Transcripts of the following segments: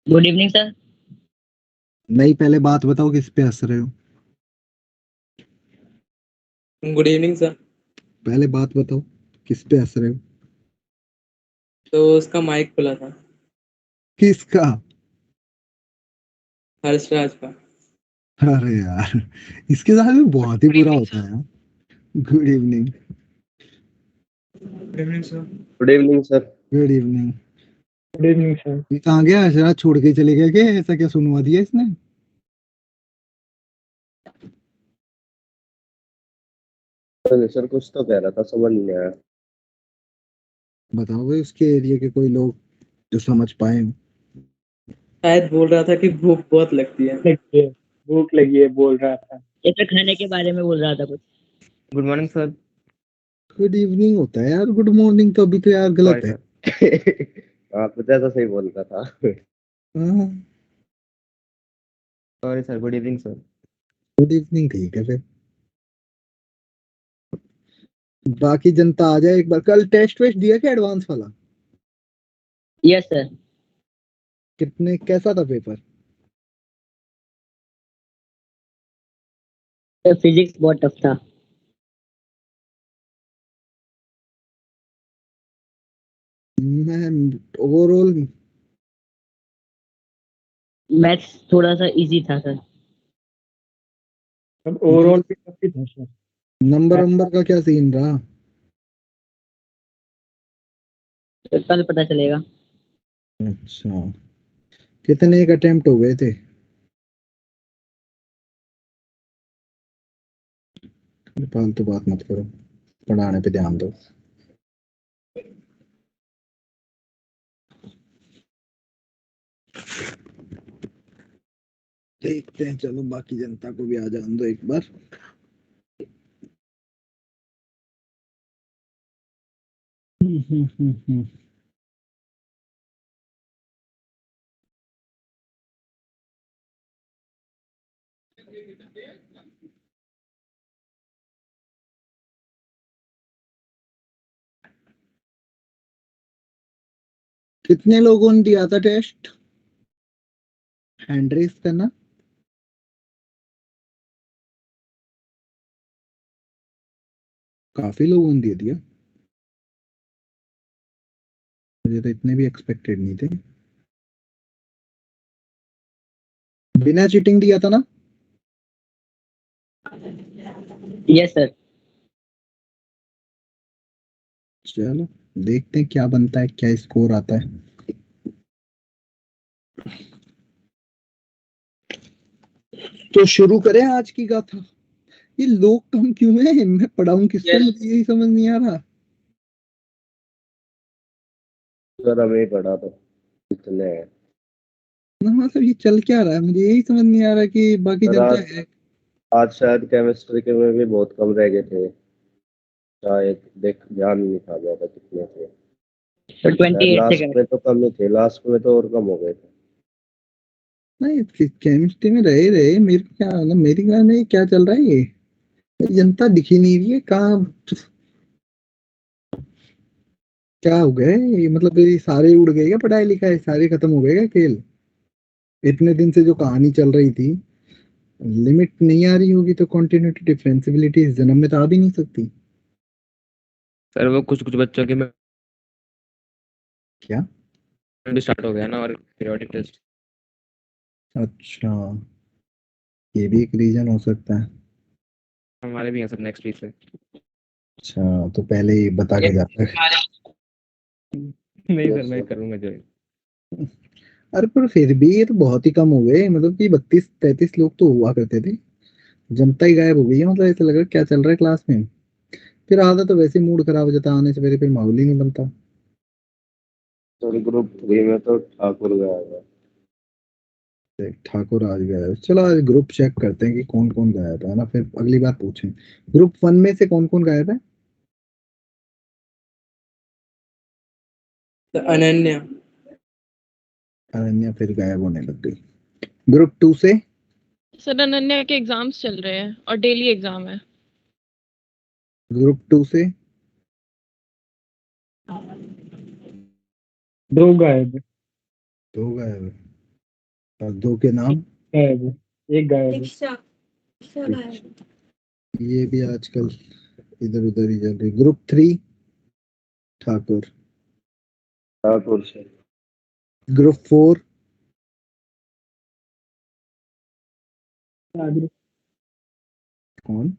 Good evening sir. नहीं, पहले बात बताओ किस पे हंस रहे हो। Good evening sir. पहले बात बताओ किस पे हंस रहे हो। तो उसका माइक खुला था, किसका? हर्षराज का। अरे यार, इसके साथ में बहुत ही बुरा होता है यार। Good evening. Good evening sir. Good evening sir. Good evening. Good evening sir. ये कहाँ गया? शराब छोड़ के चले गया क्या? ऐसा क्या सुनवा दिया इसने? सर कुछ तो कह रहा था, समझ नहीं आया। बताओ भाई, उसके एरिया के कोई लोग जो समझ पाए। शायद बोल रहा था कि भूख बहुत लगती है। भूख लगी है बोल रहा था। ये तो खाने के बारे में बोल रहा था कुछ। Good morning sir. Good evening होता है यार, गुड मॉर्निंग तो अभी तो यार गलत है। हाँ, कुछ ऐसा सही बोल रहा था। हाँ, sorry sir, good evening sir. Good evening ठीक है फिर। बाकी जनता आ जाए एक बार। कल टेस्ट वेस्ट दिया क्या एडवांस वाला? Yes sir. कितने, कैसा था पेपर? तो फिजिक्स बहुत टफ था। मैं ओवरऑल मैथ्स थोड़ा सा इजी था सर। अब ओवरऑल भी काफी था सर। नंबर नंबर का क्या सीन रहा? तो कल पता चलेगा। अच्छा, कितने एक अटेम्प्ट हो गए थे? फालतू बात मत करो, पढ़ाने पे ध्यान दो। देखते हैं, चलो बाकी जनता को भी आ जाने दो एक बार। कितने लोगों ने दिया था टेस्ट? हैंड रेस करना। काफी लोगों ने दे दिया। मुझे तो इतने भी एक्सपेक्टेड नहीं थे। बिना चीटिंग दिया था ना? Yes sir. चलो देखते हैं क्या बनता है, क्या स्कोर आता है। तो शुरू करें आज की गाथा। ये लोग कम क्यों है? मैं पढ़ाऊं किसको? Yes. मुझे यही समझ नहीं आ रहा। सर हमें पढ़ा तो इतने हैं। ना मतलब ये चल क्या रहा है, मुझे यही समझ नहीं आ रहा कि बाकी सर जनता आज है। आज शायद केमिस्ट्री के में भी बहुत कम रह गए थे। शायद देख ध्यान नहीं था ज्यादा कितने थे। तो 28 लास्ट सेकंड। में तो कम ही थे, लास्ट में तो और कम हो गए थे। नहीं, केमिस्ट्री में रहे रहे मेरे को क्या मतलब, मेरी क्लास में क्या चल रहा है ये जनता दिख ही नहीं रही है कहाँ। क्या हो गए ये, मतलब ये सारे उड़ गए क्या? पढ़ाई लिखाई सारे खत्म हो गए क्या खेल? इतने दिन से जो कहानी चल रही थी, लिमिट नहीं आ रही होगी तो कॉन्टिन्यूटी डिफरेंसिबिलिटी इस जन्म में तो आ भी नहीं सकती। सर वो कुछ कुछ बच्चों के में क्या? भी स्टार्ट हो गया ना, और पीरियोडिक टेस्ट। अच्छा, ये भी एक रीजन हो सकता है। हमारे भी हैं सर नेक्स्ट वीक से। अच्छा, तो पहले ही बता के जाता है। नहीं सर, यस मैं सर। करूंगा ज्वाइन। अरे पर फिर भी ये तो बहुत ही कम हो गए, मतलब कि 32-33 लोग तो हुआ करते थे। जनता ही गायब हो गई है, मतलब ऐसा लग रहा है क्या चल रहा है क्लास में। फिर आधा तो वैसे ही मूड खराब हो जाता, आने से पहले फिर माहौल ही नहीं बनता। सर ग्रुप 3 में तो ठाकुर गया था। देख, ठाकुर आज गया है। चलो आज ग्रुप चेक करते हैं कि कौन कौन गायब है ना, फिर अगली बार पूछें। ग्रुप 1 में से कौन कौन गायब है? तो अनन्या। अनन्या फिर गायब होने लग गई। ग्रुप 2 से? सर अनन्या के एग्जाम्स चल रहे हैं और डेली एग्जाम है। ग्रुप 2 से? 2 गायब। 2 गायब है। और दो के नाम गायब है, एक गायब है। दीक्षा दीक्षा गायब। ये भी आजकल इधर उधर ही चल रही। ग्रुप 3 ठाकुर। ठाकुर से ग्रुप 4 सागर कौन?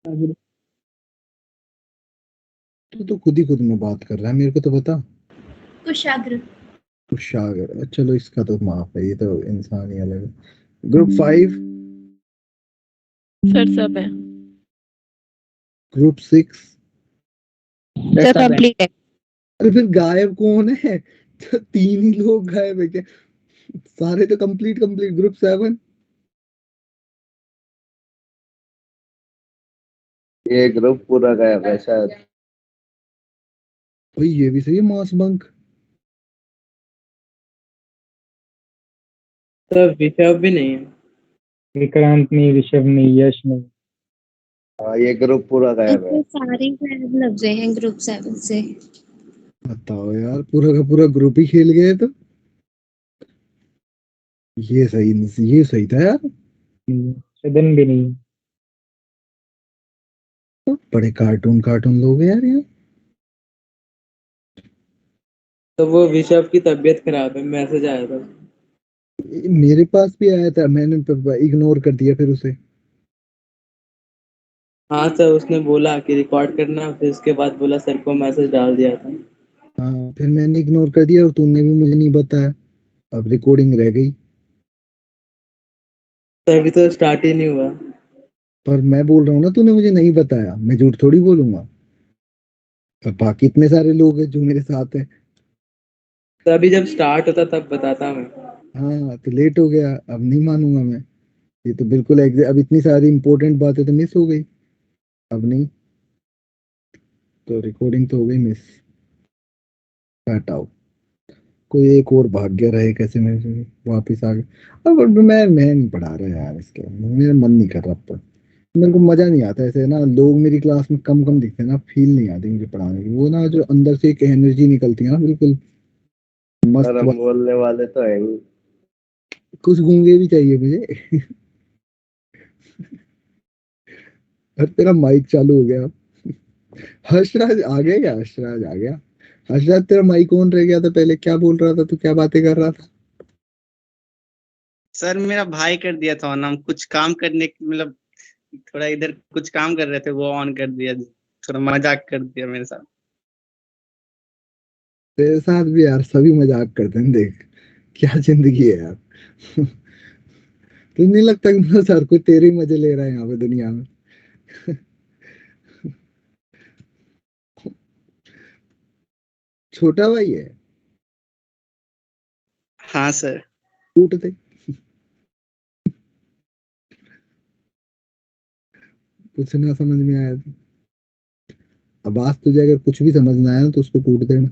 सागर तू तो खुद ही खुद में बात कर रहा है, मेरे को तो बता। कुशाग्र। कुशागर, चलो इसका तो माफ है, ये तो इंसान ही अलग है। ग्रुप 5 सर सब है। ग्रुप 6 सर सब है। कंप्लीट है। अरे फिर गायब कौन है? तो 3 ही लोग गायब है क्या? सारे तो कंप्लीट कंप्लीट। ग्रुप 7 ये ग्रुप पूरा गायब है शायद। भाई ये भी सही है, मास बंक। सर ऋषभ भी नहीं है। विक्रांत नहीं, ऋषभ नहीं, यश नहीं। हाँ ये ग्रुप पूरा गायब है। ऐसे सारे गायब लग गए हैं ग्रुप 7 से। बताओ यार, पूरा का पूरा ग्रुप ही खेल गए तो। ये सही था यार। सदन भी नहीं है। बड़े कार्टून कार्टून लोग हैं यार यहाँ। तो वो ऋषभ की तबीयत खराब है, मैसेज आया था। मेरे पास भी आया था, मैंने इग्नोर कर दिया फिर उसे। हाँ सर, उसने बोला कि रिकॉर्ड करना, फिर उसके बाद बोला सर को मैसेज डाल दिया था। हाँ फिर मैंने इग्नोर कर दिया और तूने भी मुझे नहीं बताया। अब रिकॉर्डिंग रह गई। सर अभी तो स्टार्ट ही नहीं हुआ। पर मैं बोल रहा हूँ ना, तूने मुझे नहीं बताया, मैं झूठ थोड़ी बोलूंगा। और बाकी इतने सारे लोग हैं जो मेरे साथ है। तो अभी जब स्टार्ट होता तब बताता मैं। हाँ तो लेट हो गया, अब नहीं मानूंगा मैं। ये तो बिल्कुल अब इतनी सारी इंपॉर्टेंट बातें तो मिस हो गई। अब नहीं, तो रिकॉर्डिंग तो हो गई मिस। हटाओ। कोई एक और भाग्य रहे कैसे मेरे से वापिस आ गए। अब मैं नहीं पढ़ा रहा यार, इसके मेरा मन नहीं कर रहा अब तो। मेरे को मजा नहीं आता ऐसे ना, लोग मेरी क्लास में कम कम दिखते हैं ना, फील नहीं आती मुझे पढ़ाने की। वो ना जो अंदर से एक एनर्जी निकलती है ना, बिल्कुल और मस्त हम बोलने वाले तो है ही। कुछ गूंगे भी चाहिए मुझे। और तेरा माइक चालू हो गया। हर्षराज आ गया क्या? हर्षराज आ गया। हर्षराज तेरा माइक ऑन रह गया था पहले, क्या बोल रहा था तू? क्या बातें कर रहा था? सर मेरा भाई कर दिया था ऑन, हम कुछ काम करने मतलब थोड़ा इधर कुछ काम कर रहे थे, वो ऑन कर दिया, थोड़ा मजाक कर दिया मेरे साथ। तेरे साथ भी यार सभी मजाक करते हैं, देख क्या जिंदगी है यार। तुझे नहीं लगता कि मतलब हर कोई तेरे ही मजे ले रहा है यहाँ पे दुनिया में? छोटा भाई है? हाँ सर। टूट दे। कुछ ना समझ में आया तो अब आज तुझे अगर कुछ भी समझ ना आया तो उसको कूट देना।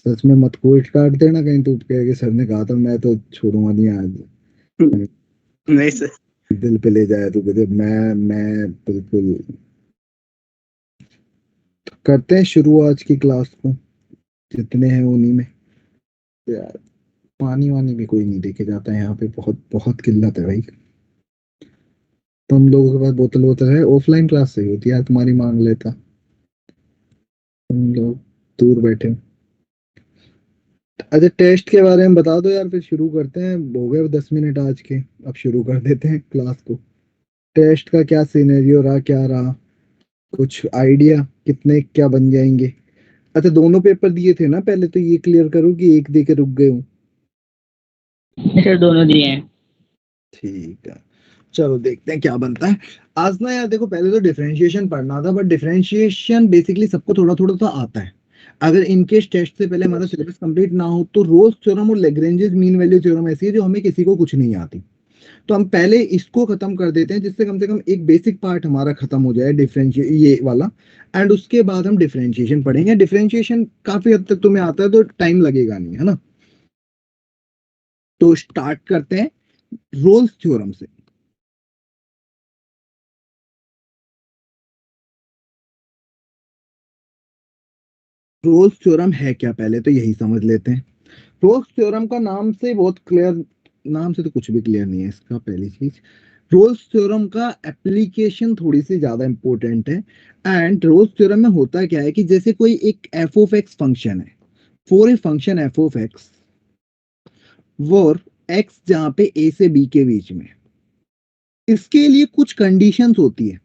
सच में मत कोई काट देना कहीं टूट के कि सर ने कहा था मैं तो छोड़ूंगा नहीं आज। नहीं सर। दिल पे ले जाया तू कदे। मैं बिल्कुल। करते हैं शुरू आज की क्लास को, जितने हैं उन्हीं में। यार पानी वानी भी कोई नहीं देके जाता है यहाँ पे, बहुत बहुत किल्लत है भाई। तुम लोगों के पास बोतल वोतल है? ऑफलाइन क्लास सही होती है यार, तुम्हारी मांग लेता। तुम लोग दूर बैठे हो। अच्छा टेस्ट के बारे में बता दो यार, फिर शुरू करते हैं। हो गए 10 मिनट आज के, अब शुरू कर देते हैं क्लास को। टेस्ट का क्या सिनेरियो रहा, क्या रहा? कुछ आइडिया कितने क्या बन जाएंगे? अच्छा दोनों पेपर दिए थे ना पहले, तो ये क्लियर करो कि एक दे के रुक गए हूँ। सर दोनों दिए हैं। ठीक है, चलो देखते हैं क्या बनता है। आज ना यार देखो, पहले तो डिफरेंशिएशन पढ़ना था, बट डिफरेंशिएशन बेसिकली सबको थोड़ा थोड़ा तो आता है। अगर इनकेस टेस्ट से पहले हमारा सिलेबस कंप्लीट ना हो तो रोल्स थ्योरम और लेग्रेंजेस मीन वैल्यू थ्योरम ऐसी है जो हमें किसी को कुछ नहीं आती। तो हम पहले इसको खत्म कर देते हैं, जिससे कम से कम एक बेसिक पार्ट हमारा खत्म हो जाए, डिफरेंशिए ये वाला। एंड उसके बाद हम डिफरेंशिएशन पढ़ेंगे। डिफरेंशिएशन काफी हद तक तुम्हें आता है तो टाइम लगेगा नहीं, है ना? तो स्टार्ट करते हैं रोल्स थ्योरम से। रोल्स थ्योरम है क्या, पहले तो यही समझ लेते हैं। रोल्स थ्योरम का नाम से बहुत क्लियर, नाम से तो कुछ भी क्लियर नहीं है इसका। पहली चीज, रोल्स थ्योरम का एप्लीकेशन थोड़ी सी ज्यादा इंपॉर्टेंट है। एंड रोल्स थ्योरम में होता क्या है कि जैसे कोई एक एफ ऑफ एक्स फंक्शन है, for a function F of x, वो एक्स जहां पे ए से बी के बीच में, इसके लिए कुछ कंडीशंस होती है।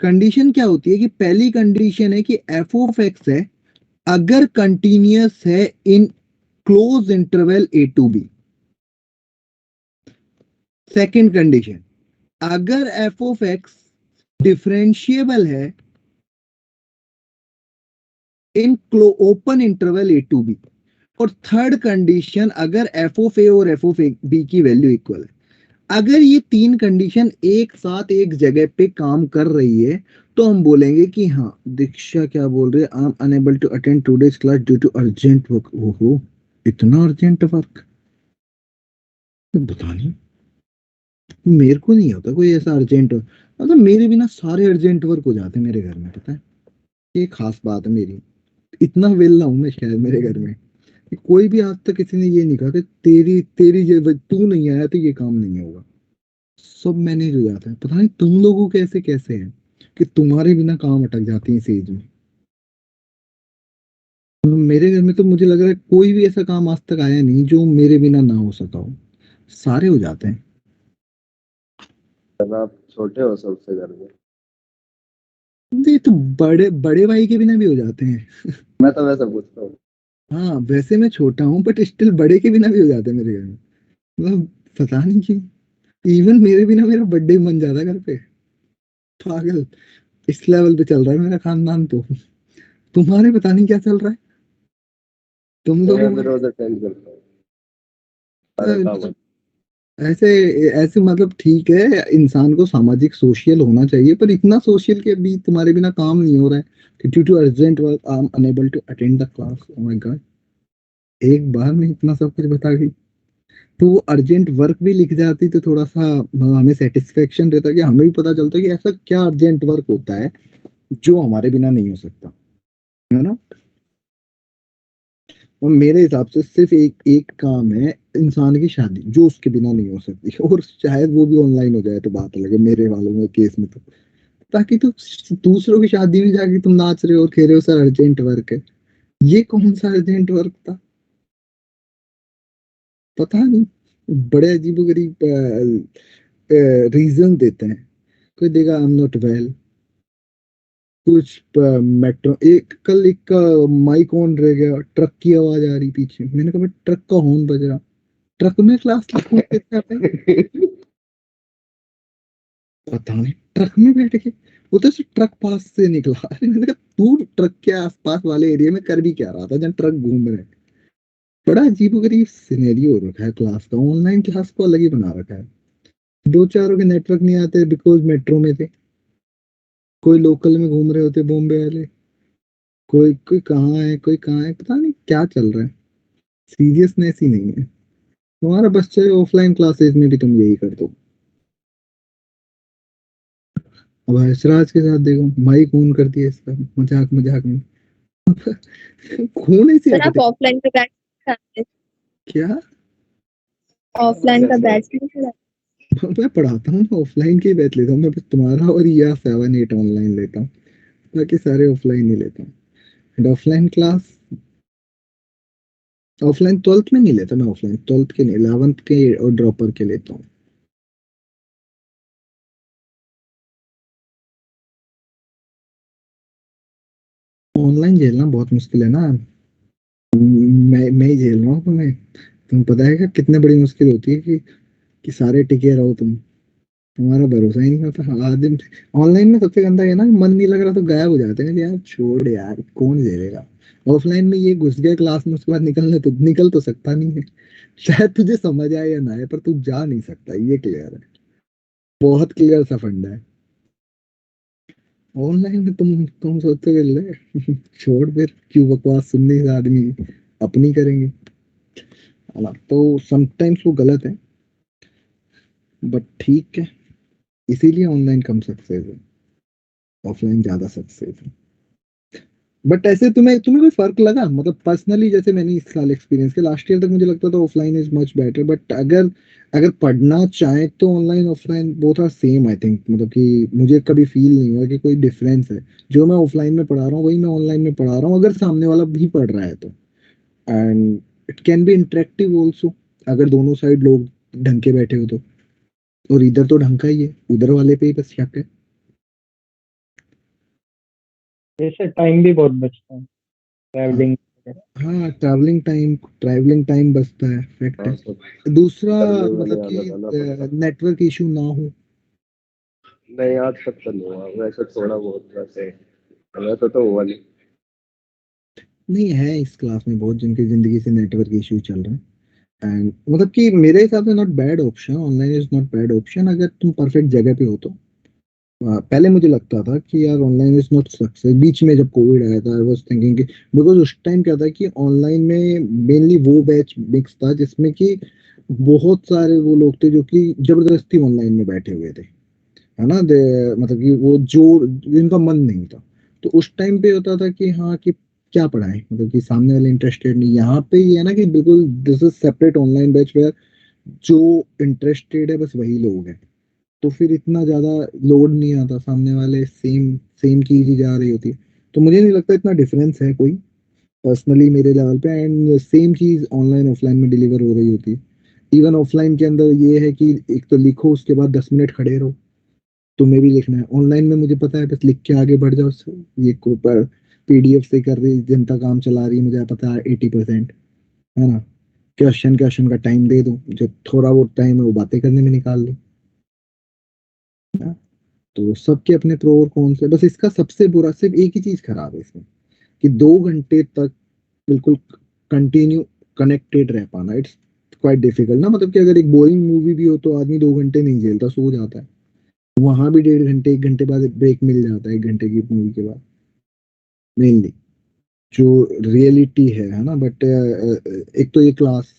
कंडीशन क्या होती है कि पहली कंडीशन है कि एफ ऑफ एक्स है अगर कंटिन्यूअस है in close interval a to b. Second condition, अगर एफ ऑफ एक्स डिफरेंशिएबल है in open interval a to b. और थर्ड कंडीशन, अगर एफ ऑफ ए और एफ ऑफ बी की वैल्यू इक्वल है। अगर ये तीन कंडीशन एक साथ एक जगह पे काम कर रही है तो हम बोलेंगे कि हाँ, दीक्षा क्या बोल रहे हैं, I am unable to attend today's class due to urgent work. ओहो, इतना अर्जेंट वर्क, पता नहीं, मेरे को नहीं होता कोई ऐसा अर्जेंट। मतलब मेरे बिना सारे अर्जेंट वर्क हो जाते हैं मेरे घर में, पता है, ये खास बात है मेरी। इतना वेला हूं मैं शायद मेरे घर में कि कोई भी आज तक किसी ने ये नहीं कहा कि तेरी तेरी तू नहीं आया तो ये काम नहीं होगा। सब मैनेज हो जाता है। पता नहीं तुम लोगों के ऐसे कैसे हैं कि तुम्हारे बिना काम अटक जाती है इस एज में। मेरे घर में तो मुझे लग रहा है कोई भी ऐसा काम आज तक आया नहीं जो मेरे बिना ना हो सका हो, सारे हो जाते हैं। तब आप छोटे हो सबसे घर में। ये तो बड़े बड़े भाई के बिना भी हो जाते हैं। मैं तो वैसे पूछता हूँ। हाँ, वैसे मैं छोटा हूँ बट स्टिल बड़े के बिना भी हो जाते हैं मेरे घर में। मतलब पता नहीं क्यों, इवन मेरे बिना मेरा बर्थडे मन जाता है घर पे। पागल, इस लेवल पे चल रहा है मेरा खानदान तो। तुम्हारे पता नहीं क्या चल रहा है तुम लोगों मैं भी में। रोज अटेंड करता हूँ सारे काम। ऐसे ऐसे मतलब ठीक है, इंसान को सामाजिक सोशल होना चाहिए, पर इतना सोशल के भी तुम्हारे बिना काम नहीं हो रहा है। Due to urgent work I am unable to attend the class. Oh my god, एक बार में इतना सब कुछ बता गई। तो वो अर्जेंट वर्क भी लिख जाती तो थोड़ा सा हमें सेटिस्फेक्शन रहता कि हमें भी पता चलता कि ऐसा क्या अर्जेंट वर्क होता है जो हमारे बिना नहीं हो सकता, है ना। और मेरे हिसाब से सिर्फ एक एक काम है इंसान की शादी, जो उसके बिना नहीं हो सकती। और शायद वो भी ऑनलाइन हो जाए तो बात अलग है मेरे वालों में केस में तो। ताकि तो दूसरों की शादी में जाके तुम नाच रहे हो और खेल रहे हो, सर अर्जेंट वर्क है। ये कौन सा अर्जेंट वर्क था, पता नहीं। बड़े अजीबोगरीब रीजन देते हैं। कोई देगा आई एम नॉट वेल, कुछ मेट्रो, एक कल एक माइक ऑन रह गया, ट्रक की आवाज आ रही पीछे, मैंने कहा भाई ट्रक का हॉर्न बज रहा, ट्रक में क्लास पता नहीं, ट्रक में बैठ के, वो तो सिर्फ ट्रक पास से निकला। अरे मैंने कहा तू ट्रक के आसपास वाले एरिया में कर भी क्या रहा था जहाँ ट्रक घूम रहे हैं। बड़ा अजीबोगरीब सिनेरियो हो रखा है क्लास का, ऑनलाइन क्लास को अलग ही बना रखा है। दो चारों के नेटवर्क नहीं आते बिकॉज मेट्रो में थे, कोई लोकल में घूम रहे होते बॉम्बे वाले, कोई कोई कहाँ है कोई कहाँ है, पता नहीं क्या चल रहा है। सीरियसनेस ही नहीं है। तुम्हारा बच्चे ऑफलाइन क्लासेस में भी तुम यही कर दो। अब हर्षराज के साथ देखो, माइक ऑन कर दिया इसका, मजाक मजाक में। कौन ऐसी सर आप हरकतें, ऑफलाइन का बैच क्या। ऑफलाइन का बैच नहीं चला? मैं पढ़ाता हूँ, ऑफलाइन के ही बैच लेता हूँ मैं, बस तुम्हारा और या 7-8 ऑनलाइन लेता हूँ, बाकी सारे ऑफलाइन ही लेता हूँ। ऑफलाइन क्लास, ऑफलाइन 12th में नहीं लेता मैं, ऑफलाइन 12th के नहीं, 11th के और ड्रॉपर के लेता हूँ। ऑनलाइन झेलना बहुत मुश्किल है ना, मैं ही झेल रहा हूँ तुम्हें। तुम्हें पता है क्या कितने बड़ी मुश्किल होती है कि सारे टिके रहो तुम, तुम्हारा भरोसा ही नहीं होता। आदमी ऑनलाइन में सबसे गंदा है ना, मन नहीं लग रहा तो गायब हो जाते हैं यार, छोड़ यार कौन झेलेगा। ऑफलाइन में ये घुस गया क्लास में, उसके बाद निकल तो सकता नहीं है। शायद तुझे समझ आए या ना आए पर तू जा नहीं सकता, ये क्लियर है, बहुत क्लियर सा फंडा है। ऑनलाइन में तुम सोचोगे ले छोड़, फिर क्यों बकवास सुनने से आदमी अपनी करेंगे, है ना। तो समटाइम्स वो गलत है बट ठीक है, इसीलिए ऑनलाइन कम सक्सेस है, ऑफलाइन ज्यादा सक्सेस है। बट ऐसे तुम्हें तुम्हें कोई फर्क लगा, मतलब पर्सनली जैसे मैंने इस साल एक्सपीरियंस किया, लास्ट ईयर तक मुझे लगता था offline is much better, but अगर अगर पढ़ना चाहे तो online offline both are same I think, मतलब कि मुझे कभी फील नहीं हुआ कि कोई डिफरेंस है। जो मैं ऑफलाइन में पढ़ा रहा हूँ वही मैं ऑनलाइन में पढ़ा रहा हूँ, अगर सामने वाला भी पढ़ रहा है तो। And it can be interactive also, अगर दोनों साइड लोग ढंग के बैठे हो तो। और इधर तो ढंग का ही है, उधर वाले पे ही बस शक है। जैसे टाइम भी बहुत बचता है ट्रैवलिंग। हाँ, ट्रैवलिंग टाइम बचता है, फैक्ट हाँ है। सर, दूसरा गर्मी में मतलब नहीं आना जाना पड़ता। कि नेटवर्क इशू ना हो। नहीं आज तक तो नहीं हुआ, वैसे थोड़ा बहुत वैसे तो हुआ नहीं। नहीं है इस क्लास में बहुत जिनकी जिंदगी से नेटवर्क इशू चल रहे हैं। एंड मतलब कि मेरे हिसाब से not bad option, online is not bad option अगर तुम परफेक्ट जगह पे हो तो। पहले मुझे लगता था कि यार ऑनलाइन इज नॉट सक्सेस, बीच में जब कोविड आया था आई वाज थिंकिंग कि, बिकॉज उस टाइम क्या था कि ऑनलाइन में मेनली वो बैच मिक्स था जिसमें कि बहुत सारे वो लोग थे जो कि जबरदस्ती ऑनलाइन में बैठे हुए थे, है ना। मतलब कि वो जो जिनका मन नहीं था, तो उस टाइम पे होता था कि हाँ कि क्या पढ़ाएं, मतलब कि सामने वाले इंटरेस्टेड नहीं। यहाँ पे ये है ना कि बिल्कुल this is separate online batch where जो इंटरेस्टेड है बस वही लोग हैं, तो फिर इतना ज्यादा लोड नहीं आता, सामने वाले सेम सेम चीज ही जा रही होती है। तो मुझे नहीं लगता इतना डिफरेंस है कोई पर्सनली मेरे लेवल पे, एंड सेम चीज ऑनलाइन ऑफलाइन में डिलीवर हो रही होती है। इवन ऑफलाइन के अंदर ये है कि एक तो लिखो उसके बाद 10 मिनट खड़े रहो, तुम्हें भी लिखना है। ऑनलाइन में मुझे पता है बस लिख के आगे बढ़ जाओ, ये ऊपर पीडीएफ से कर रही जनता काम चला रही है, मुझे पता है 80%, है ना। क्वेश्चन क्वेश्चन का टाइम दे दो, जो थोड़ा बहुत टाइम है वो बातें करने में निकाल लो, है ना? तो सबके अपने प्रो और कौन से, बस इसका सबसे बुरा सिर्फ एक ही चीज खराब है इसमें, कि 2 घंटे तक बिल्कुल कंटिन्यू कनेक्टेड रह पाना, इट्स क्वाइट डिफिकल्ट ना। मतलब कि अगर एक बोरिंग मूवी भी हो तो आदमी 2 घंटे नहीं झेलता, सो जाता है। वहां भी 1.5 घंटे 1 घंटे बाद ब्रेक मिल जाता है, 1 घंटे की मूवी के बाद मेनली जो रियलिटी है ना। बट एक तो ये क्लास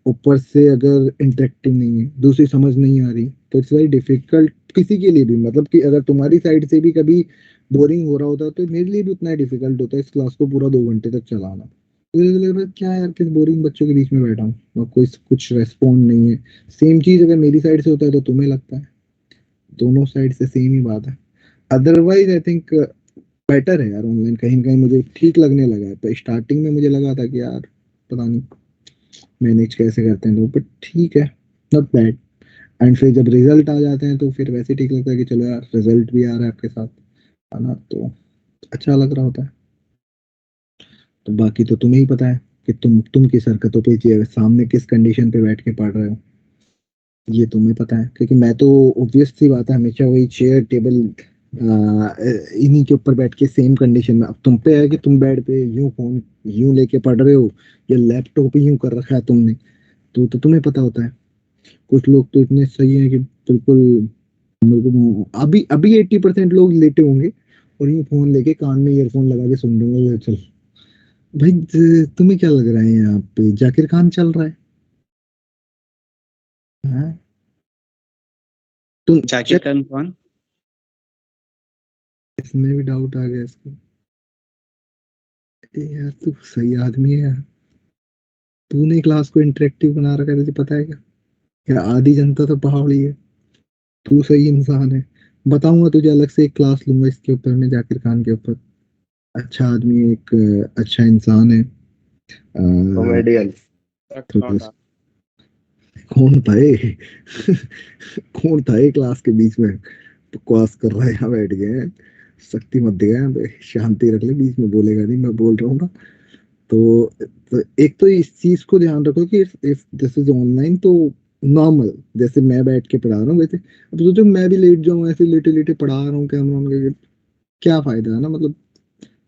ऊपर से अगर इंटरेक्टिव नहीं है, दूसरी समझ नहीं आ रही, तो इट्स वेरी डिफिकल्ट किसी के लिए भी। मतलब कि अगर तुम्हारी साइड से भी कभी बोरिंग हो रहा होता तो मेरे लिए भी उतना ही डिफिकल्ट होता है इस क्लास को पूरा 2 घंटे तक चलाना। तो मुझे लग रहा है क्या यार, किस बोरिंग बच्चों के बीच में बैठा हूँ और कोई कुछ रेस्पॉन्ड नहीं है। सेम चीज अगर मेरी साइड से होता है तो तुम्हें लगता है, दोनों साइड से सेम ही बात है। अदरवाइज आई थिंक बेटर है यार ऑनलाइन, कहीं ना कहीं मुझे ठीक लगने लगा है। पर स्टार्टिंग में मुझे लगा था कि यार पता नहीं मैनेज कैसे करते हैं लोग, बट ठीक है, नॉट बैड। एंड फिर जब रिजल्ट आ जाते हैं तो फिर वैसे ठीक लगता है कि चलो यार रिजल्ट भी आ रहा है आपके साथ, है ना, तो अच्छा लग रहा होता है। तो बाकी तो तुम्हें ही पता है कि तुम किस हरकतों पे सामने किस कंडीशन पे बैठ के पढ़ रहे हो, ये तुम्हें पता है। क्योंकि मैं तो ऑब्वियस सी बात है हमेशा वही चेयर टेबल इन्हीं के ऊपर बैठ के सेम कंडीशन में। अब तुम पे है कि तुम बेड पे यूं फोन यूं लेके पढ़ रहे हो या लैपटॉप ही यूं कर रखा है तुमने, तो तुम्हें पता होता है। कुछ लोग तो इतने सही हैं कि बिल्कुल, बिल्कुल अभी अभी 80% लोग लेटे होंगे और यूं फोन लेके कान में ईयरफोन लगा के सुन रहे होंगे। चल भाई, तुम्हें क्या लग रहा है यहाँ पे जाकिर खान चल रहा है? हाँ? तुम जाकिर खान कौन? इसमें भी डाउट आ गया इसको। ए यार तू सही आदमी है यार, तूने क्लास को इंटरेक्टिव बना रखा है, तुझे पता है क्या? यार आधी जनता तो पहाड़ी है, तू सही इंसान है। बताऊंगा तुझे, अलग से एक क्लास लूंगा इसके ऊपर में, जाकिर खान के ऊपर। अच्छा आदमी है, एक अच्छा इंसान है। कॉमेडियन। थोड़ा कौन था ये कौन था ये क्लास के बीच में बकवास कर रहा है यहाँ बैठ गए? शक्ति मत दिया यहाँ पे, शांति रख ले, बीच में बोलेगा नहीं, मैं बोल रहा हूँ ना। तो एक तो इस चीज को ध्यान रखो कि इफ दिस इज ऑनलाइन तो नॉर्मल, जैसे मैं बैठ के पढ़ा रहा हूँ वैसे। अब सोचो मैं भी लेट जाऊँ ऐसे लेटे लेटे पढ़ा रहा हूँ कैमरा ऑन करके, क्या फायदा है ना, मतलब।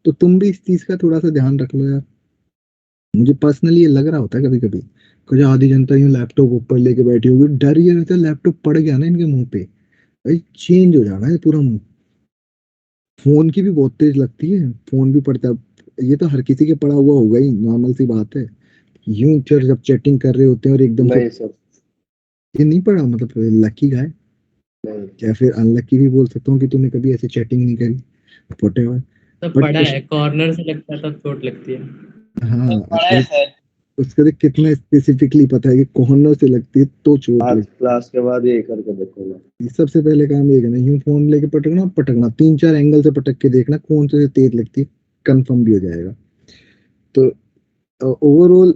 तो तुम भी इस चीज का थोड़ा सा ध्यान रख लो यार। मुझे पर्सनली ये लग रहा होता है कभी कभी, कुछ आधी जनता यूं लैपटॉप ऊपर लेके बैठी होगी, डर ये रहता है लैपटॉप पड़ गया ना इनके मुंह पे, भाई चेंज हो जाना है पूरा मुंह। फोन की भी बहुत तेज लगती है, फोन भी पड़ता है, ये तो हर किसी के पड़ा हुआ होगा ही, नॉर्मल सी बात है। यूं फिर जब चैटिंग कर रहे होते हैं और एकदम से, नहीं सर, ये नहीं पड़ा मतलब लकी गाय, नहीं या फिर अनलकी भी बोल सकता हूँ कि तूने कभी ऐसे चैटिंग नहीं करी, व्हाटएवर। सब But पढ़ा उस- है, कॉर्नर से लगता है तब चोट लगती है। हाँ पढ़ा है सर। उसका तो कितना स्पेसिफिकली पता है कि कॉर्नर से लगती है तो चोट आज लगती क्लास के बाद यही करके देखूंगा। है। सबसे पहले काम ये करना, यूं फोन लेके पटकना पटकना 3-4 एंगल से पटक के देखना कौन से तेज लगती है, कंफर्म भी हो जाएगा। तो ओवरऑल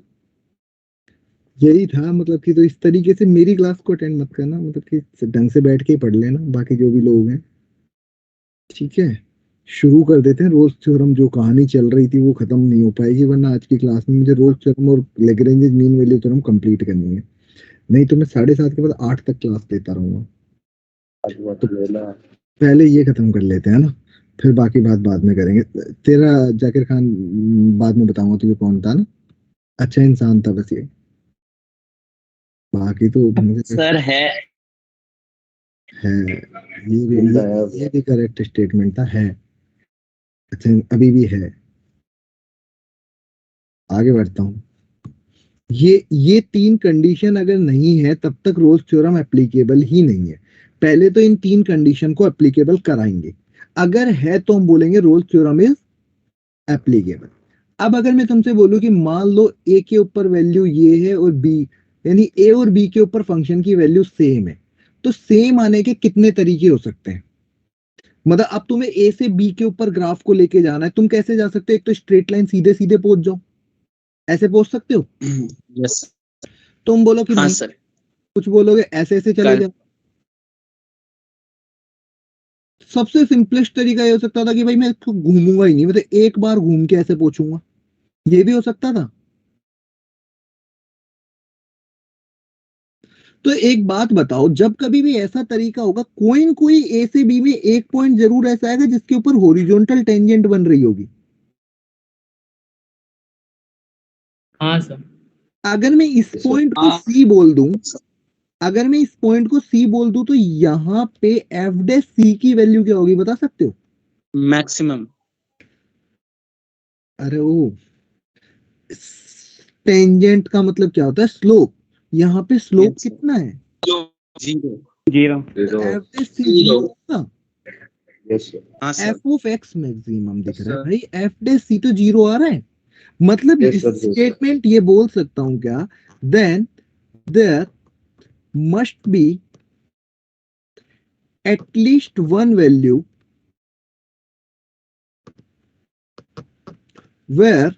यही था, मतलब कि तो इस तरीके से मेरी क्लास को अटेंड मत करना, मतलब कि ढंग से बैठ के ही पढ़ लेना, बाकी जो भी लोग हैं। ठीक है, शुरू कर देते हैं। रोल्स थ्योरम जो कहानी चल रही थी वो खत्म नहीं हो पाएगी, वरना आज की क्लास में मुझे रोल्स थ्योरम और Lagrange mean value theorem complete करनी है, नहीं तो मैं 7:30 के बाद 8 तक क्लास लेता रहूंगा। आज मत लेना। पहले ये खत्म कर लेते हैं ना, फिर बाकी बात बाद में करेंगे। तेरा जाकिर खान बाद में बताऊंगा तुझे कौन था ना, अच्छा इंसान था बस ये, बाकी तो मुझे सर है। है। जिंदा है। ये भी करेक्ट स्टेटमेंट था, है। अच्छा अभी भी है। आगे बढ़ता हूँ। ये 3 कंडीशन अगर नहीं है तब तक रोल्स थ्योरम एप्लीकेबल ही नहीं है। पहले तो इन 3 कंडीशन को एप्लीकेबल कराएंगे, अगर है तो हम बोलेंगे रोल्स थ्योरम इज एप्लीकेबल। अब अगर मैं तुमसे बोलूं कि मान लो ए के ऊपर वैल्यू ये है और बी, यानी ए और बी के ऊपर फंक्शन की वैल्यू सेम है, तो सेम आने के कितने तरीके हो सकते हैं? मतलब अब तुम्हें ए से बी के ऊपर ग्राफ को लेके जाना है, तुम कैसे जा सकते हो? एक तो स्ट्रेट लाइन सीधे सीधे पहुंच जाओ, ऐसे पहुंच सकते हो। यस। तुम बोलो कि हाँ नहीं, सर। कुछ बोलोगे ऐसे ऐसे चले कर- जाओ। सबसे सिंपलेस्ट तरीका ये हो सकता था कि भाई मैं इसको घूमूंगा ही नहीं, मतलब एक बार घूम के ऐसे पहुंचूंगा, ये भी हो सकता था। तो एक बात बताओ, जब कभी भी ऐसा तरीका होगा, कोई न कोई ए से बी में एक पॉइंट जरूर ऐसा आएगा जिसके ऊपर हॉरिजॉन्टल टेंजेंट बन रही होगी। हाँ सर। अगर मैं इस पॉइंट को सी बोल दूं, अगर मैं इस पॉइंट को सी बोल दूं, तो यहां पे एफ डे सी की वैल्यू क्या होगी बता सकते हो? मैक्सिमम। अरे ओ, टेंजेंट का मतलब क्या होता है? स्लोप। यहाँ पे स्लोप Yes. कितना है? Zero. Zero. F day c zero होगा। Yes sir. हाँ sir. F of x maximum दिख रहा है Sir. भाई, एफ डे सी तो जीरो आ रहा है। मतलब Yes, sir, yes, sir. Statement ये बोल सकता हूं क्या, then there must be at least one value where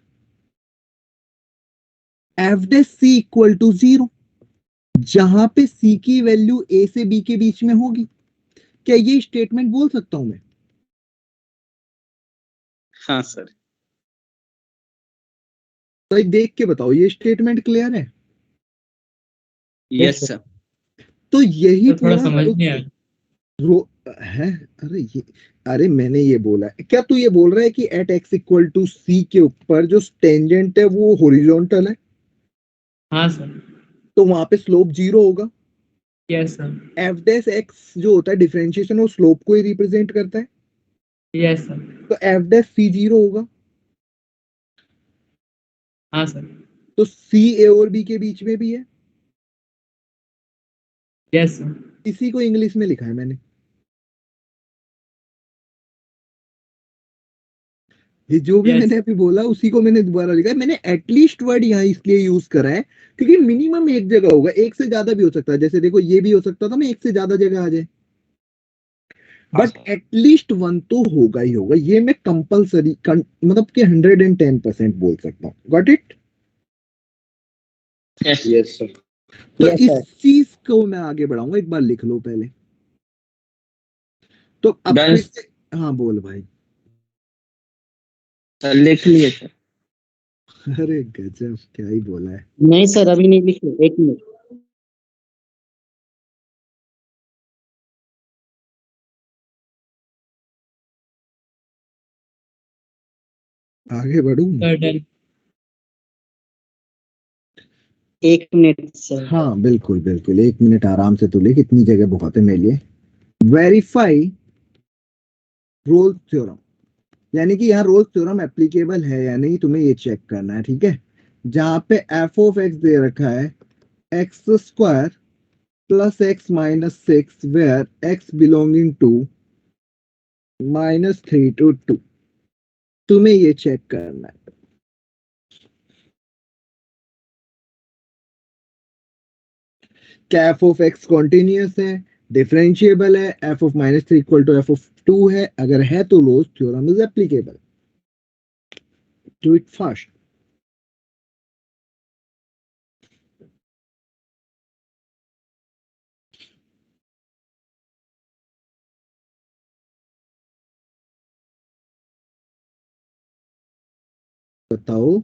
F day C equal to zero, जहां पे सी की वैल्यू ए से बी के बीच में होगी। क्या ये स्टेटमेंट बोल सकता हूं मैं? हाँ सर। तो एक देख के बताओ, ये स्टेटमेंट क्लियर है? Yes sir. तो यही तो थोड़ा पूरा समझ नहीं आया। है। अरे मैंने ये बोला है क्या, तू ये बोल रहा है कि एट एक्स इक्वल टू सी के ऊपर जो टेंजेंट है वो हॉरिजॉन्टल है, हाँ सर। तो वहां पे स्लोप जीरो होगा। Yes sir. F dash x जो होता है डिफरेंशिएशन, वो स्लोप को ही रिप्रेजेंट करता है, यस सर। तो एफ डैश सी जीरो होगा। हाँ सर। तो सी ए और बी के बीच में भी है। Yes sir. इसी को इंग्लिश में लिखा है मैंने, ये जो भी Yes. मैंने अभी बोला उसी को मैंने दोबारा लिखा है। मैंने एटलीस्ट वर्ड यहाँ इसलिए यूज करा है क्योंकि मिनिमम एक जगह होगा, एक से ज्यादा भी हो सकता है। जैसे देखो ये भी हो सकता था मैं एक से ज्यादा जगह आ जाए, बट एटलीस्ट वन तो होगा ही होगा। ये मैं कंपलसरी मतलब कि 110% बोल सकता हूँ। Got it? Yes sir. तो Yes, इस sir. चीज को मैं आगे बढ़ाऊंगा, एक बार लिख लो पहले। तो अब Done. फिर से, हाँ बोल भाई। सर लिख लिए सर। अरे गजब, क्या ही बोला है। नहीं सर अभी नहीं लिखे, 1 मिनट। आगे बढ़ू? Sir done. 1 minute sir. हाँ बिल्कुल बिल्कुल, 1 मिनट आराम से तू ले, कितनी जगह बहुत है मेरे लिए। वेरीफाई रोल्स थ्योरम, यानी कि यहाँ रोल्स थ्योरम एप्लीकेबल है या नहीं, तुम्हें ये चेक करना है। ठीक है, जहां पे एफ ऑफ एक्स दे रखा है X square plus X minus 6 where X belonging to -3 to 2। तुम्हें ये चेक करना है। क्या एफ ऑफ एक्स कॉन्टिन्यूस है, डिफरेंशिएबल है, F of -3 equal to F of 2 है, अगर है तो Rolle's theorem is applicable. Do it fast. बताओ।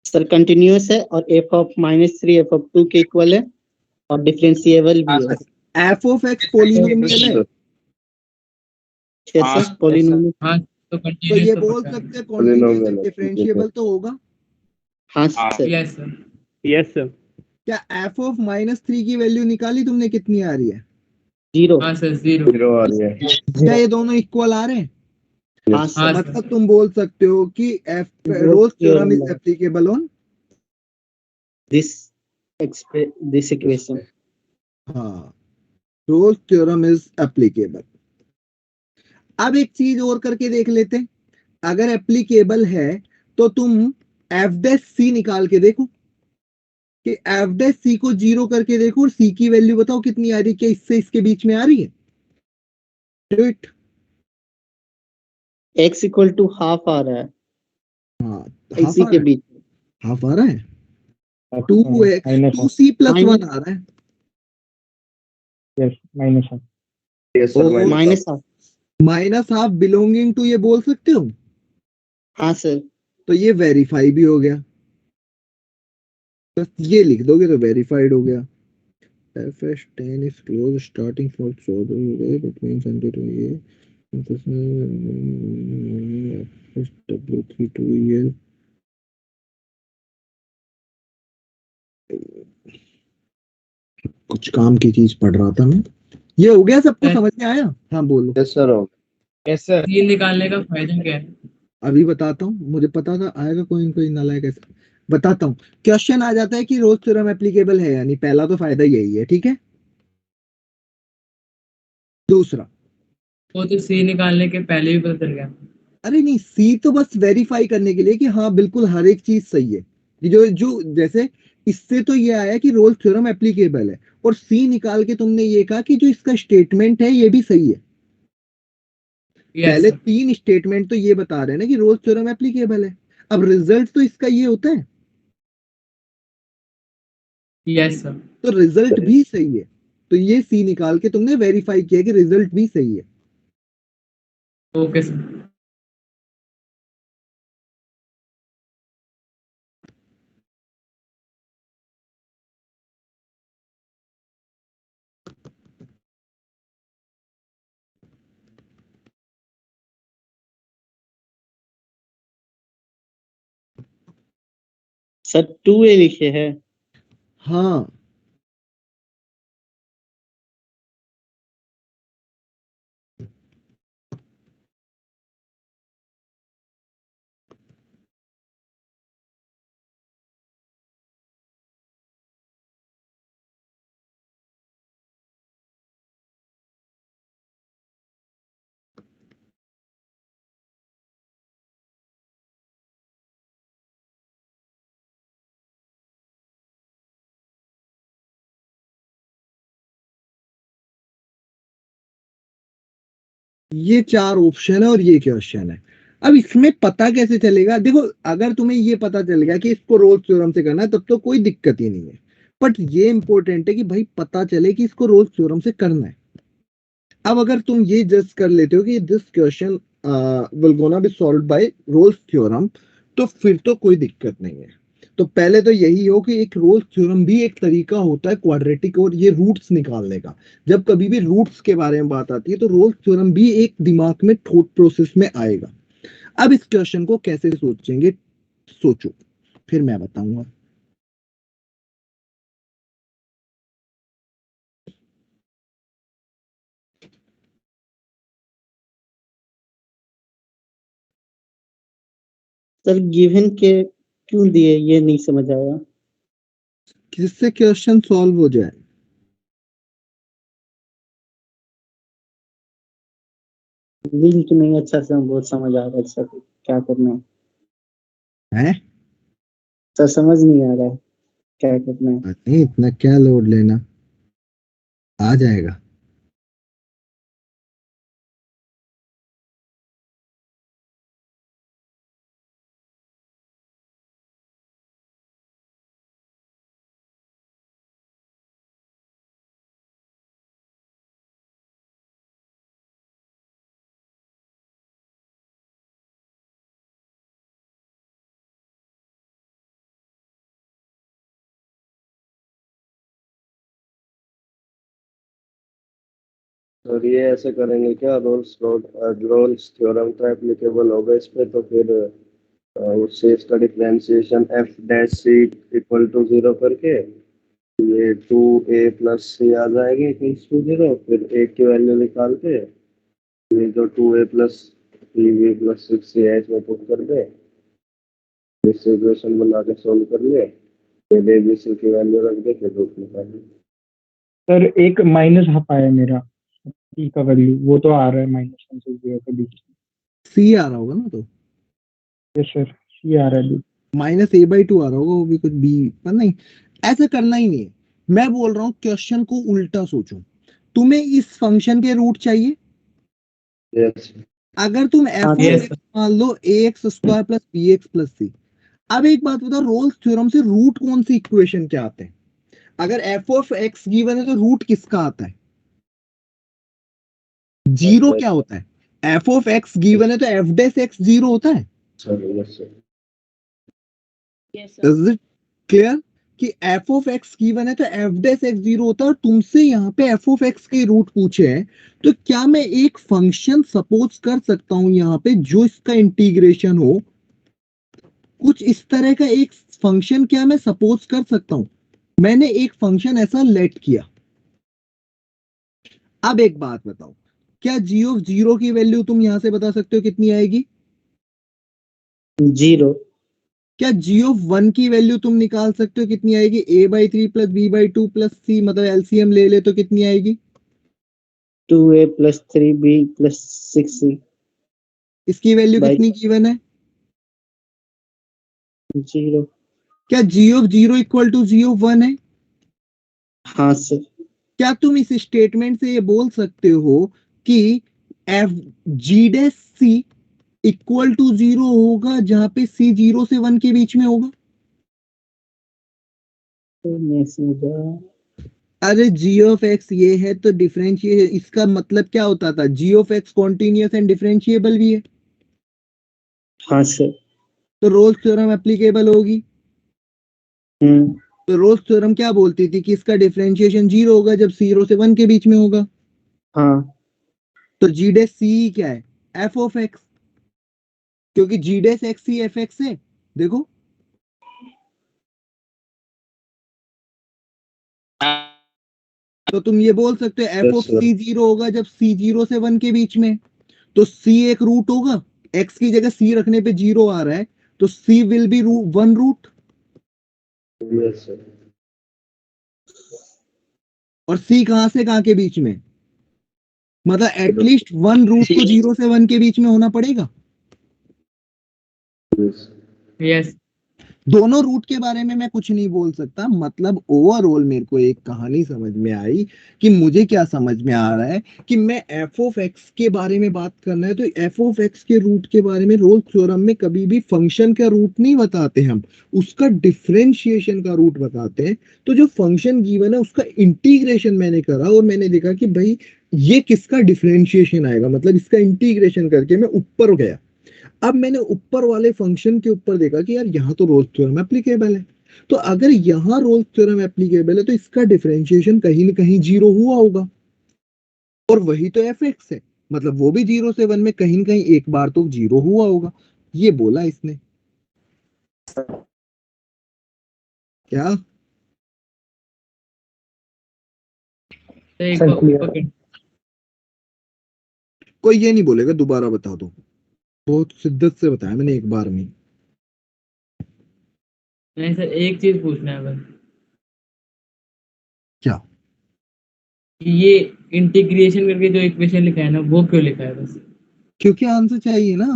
सर कंटिन्यूअस है और एफ ऑफ -3 एफ ऑफ 2 के इक्वल है और डिफरेंशिएबल भी है। एफ ऑफ एक्स पॉलिनोमियल है, यस सर पॉलिनोमियल। हाँ तो तो ये कंटिन्यूस बोल सकते हैं कॉन्टिन्यूस Polynomial है, डिफरेंशिएबल तो होगा। हाँ sir. Yes sir. Yes sir. क्या एफ ऑफ -3 की वैल्यू निकाली तुमने, कितनी आ रही है? 0। हाँ सर 0। 0 आ रही है। क्या ये दोनों इक्वल आ रहे हैं? हाँ हाँ सर। सर। मतलब तुम बोल सकते हो कि F roles theorem is applicable on this equation. हाँ, रोल्स थ्योरम इज एप्लीकेबल। अब एक चीज और करके देख लेते हैं। अगर एप्लीकेबल है तो तुम एफ डैश सी निकाल के देखो कि एफ डैश सी को 0 करके देखो और सी की वैल्यू बताओ कितनी आ रही है, क्या इससे इसके बीच में आ रही है? Do it. x equal to half आ रहा है हाँ, हाफ इसी आ के रहा है, बीच। हाफ आ रहा है। 2c + 1 आ रहा है। यस माइनस है। Yes, sir, और minus half. Minus half belonging to ये बोल सकते हो, हाँ सर। तो ये वेरीफाई भी हो गया। बस ये लिख दोगे तो वेरीफाइड हो गया। fs10 is close starting for between center to ये w3 to ये कुछ काम की चीज पढ़ रहा था मैं। ये हो गया, सबको समझ में आया? हाँ बोलो। Yes, sir. Yes sir. C निकालने का फायदा क्या है? अभी बताता हूँ, मुझे पता था आएगा कोई न कोई नालायक ऐसा। बताता हूँ। क्वेश्चन आ जाता है कि रोल्स थ्योरम एप्लीकेबल है, यानी पहला तो फायदा यही है, ठीक है। दूसरा, वो तो C निकालने के पहले ही पता चल गया। अरे नहीं, सी तो बस वेरीफाई करने के लिए कि हाँ बिल्कुल हर एक चीज सही है। कि जो जो जैसे इससे तो ये आया कि रोल्स थ्योरम एप्लीकेबल है, और सी निकाल के तुमने ये कहा कि जो इसका स्टेटमेंट है ये भी सही है। यस पहले सर। 3 स्टेटमेंट तो ये बता रहे हैं ना कि रोल्स थ्योरम एप्लीकेबल है। अब रिजल्ट तो इसका ये होता है, यस सर। तो रिजल्ट भी सही है। तो ये सी निकाल के तुमने वेरीफाई किया कि रिजल्ट भी सही है। Okay sir. सर 2a लिखे हैं। हाँ, ये 4 ऑप्शन है और ये क्वेश्चन है। अब इसमें पता कैसे चलेगा? देखो, अगर तुम्हें ये पता चल गया कि इसको रोल्स थ्योरम से करना है तब तो कोई दिक्कत ही नहीं है। बट ये इंपॉर्टेंट है कि भाई पता चले कि इसको रोल्स थ्योरम से करना है। अब अगर तुम ये जज कर लेते हो कि this question will gonna be solved by Rolle's theorem, तो फिर तो कोई दिक्कत नहीं है। तो पहले तो यही हो कि एक रोल्स थ्योरम भी एक तरीका होता है क्वाड्रेटिक और ये रूट्स निकालने का। जब कभी भी रूट्स के बारे में बात आती है तो रोल्स थ्योरम भी एक दिमाग में थॉट प्रोसेस में आएगा। अब इस क्वेश्चन को कैसे सोचेंगे, सोचो, फिर मैं बताऊंगा। सर गिवन के क्यों दिए ये नहीं समझ आया। जिससे क्वेश्चन सॉल्व हो जाए। लिंक नहीं अच्छा से बहुत समझ आ रहा है सर, क्या करना है हैं? सर, समझ नहीं आ रहा है क्या करना है। नहीं, इतना क्या लोड लेना, आ जाएगा। और ये ऐसे करेंगे क्या, रोल्स थ्योरम तो एप्लीकेबल होगा इस पे, तो फिर उससे इसका differentiation F dash C equal to 0 करके ये 2a प्लस सी आ जाएगी इक्वल्स टू 0, फिर a की वैल्यू निकाल के ये जो 2a plus 3b plus 6c है इसमें पुट कर दे, इससे इक्वेशन बना के सोल्व कर ले, फिर a b c की वैल्यू रख दे, फिर रूट निकाल ले। सर एक माइनस हफ आया मेरा ई का वैल्यू, वो तो आ रहा है -1 से 0 के बीच में। सी आ रहा होगा ना, तो यस सर, सी आ रहा है अभी। -a/2 आ रहा होगा, वो भी कुछ b पर नहीं। ऐसे करना ही नहीं है। मैं बोल रहा हूँ क्वेश्चन को उल्टा सोचो। तुम्हें इस फंक्शन के रूट चाहिए। Yes. अगर तुम हाँ, f yes, मान लो ax square plus bx plus c। अब एक बात बताओ, रोल्स थ्योरम से रूट कौन सी इक्वेशन के आते हैं? अगर f ऑफ x गिवन है तो रूट किसका आता है? जीरो क्या होता है? f ऑफ x गिवन है तो f डैश x 0 होता है। Sorry, yes, sir. Yes, sir. Is it clear कि f ऑफ x गिवन है तो f डैश x 0 होता है, और तुमसे यहाँ पे f ऑफ x के रूट पूछे हैं, तो क्या मैं एक फंक्शन सपोज कर सकता हूं यहाँ पे जो इसका इंटीग्रेशन हो? कुछ इस तरह का एक फंक्शन क्या मैं सपोज कर सकता हूं? मैंने एक फंक्शन ऐसा लेट किया। अब एक बात बताओ, क्या g ऑफ 0 की वैल्यू तुम यहां से बता सकते हो कितनी आएगी? 0। क्या g ऑफ 1 की वैल्यू तुम निकाल सकते हो कितनी आएगी? a/3 plus b/2 plus c, मतलब एलसीएम ले ले तो कितनी आएगी? 2a plus 3b plus 6c। इसकी वैल्यू By कितनी गिवन है? 0। क्या g of 0 equal to g of 1 है? हाँ सर। क्या तुम इस स्टेटमेंट से ये बोल सकते हो कि F G dash C equal to 0 होगा जहां पे c 0 से 1 के बीच में होगा? तो मैं समझा। अरे g ऑफ x ये है तो डिफरेंशिएट, इसका मतलब क्या होता था? g of x continuous and differentiable भी है, हाँ सर। तो रोल्स थ्योरम एप्लीकेबल होगी। तो रोल्स थ्योरम क्या बोलती थी कि इसका डिफरेंशिएशन 0 होगा जब 0 से 1 के बीच में होगा। हाँ। तो g डैश सी क्या है? f ऑफ x, क्योंकि g डैश x ही f x है। देखो, तो तुम ये बोल सकते हो f Yes, of sir. c 0 होगा जब c 0 से 1 के बीच में। तो c एक रूट होगा, x की जगह c रखने पे 0 आ रहा है, तो c will be 1 root, Yes, sir. और c कहां से कहां के बीच में? मतलब एटलीस्ट 1 रूट तो 0 से 1 के बीच में होना पड़ेगा। Yes. yes, दोनों रूट के बारे में मैं कुछ नहीं बोल सकता, मतलब ओवरऑल मेरे को एक कहानी समझ में आई कि मुझे क्या समझ में आ रहा है कि मैं f ऑफ x के बारे में बात करना है तो f ऑफ x के रूट के बारे में रोल्स थ्योरम में कभी भी फंक्शन का रूट नहीं बताते, हम उसका डिफरेंशिएशन का रूट बताते हैं। तो जो फंक्शन गिवन है उसका इंटीग्रेशन मैंने करा और मैंने देखा कि भाई ये किसका डिफरेंशिएशन आएगा, मतलब इसका इंटीग्रेशन करके मैं ऊपर गया। अब मैंने ऊपर वाले फंक्शन के ऊपर देखा कि यार यहाँ तो रोल्स थ्योरम एप्लीकेबल है, तो अगर यहाँ रोल्स थ्योरम एप्लीकेबल है तो इसका डिफरेंशिएशन कहीं ना कहीं 0 हुआ होगा, और वही तो एफ एक्स है, मतलब वो भी 0 से 1 में कहीं ना कहीं एक बार तो 0 हुआ होगा। ये बोला इसने। क्या? तो एक सर clear है। ओके। कोई ये नहीं बोलेगा दोबारा बता दो, बहुत शिद्दत से बताया मैंने एक बार में। नहीं सर, एक चीज पूछना है बस, क्या? कि ये इंटीग्रेशन करके जो इक्वेशन लिखा है ना, वो क्यों लिखा है बस? क्योंकि आंसर चाहिए ना।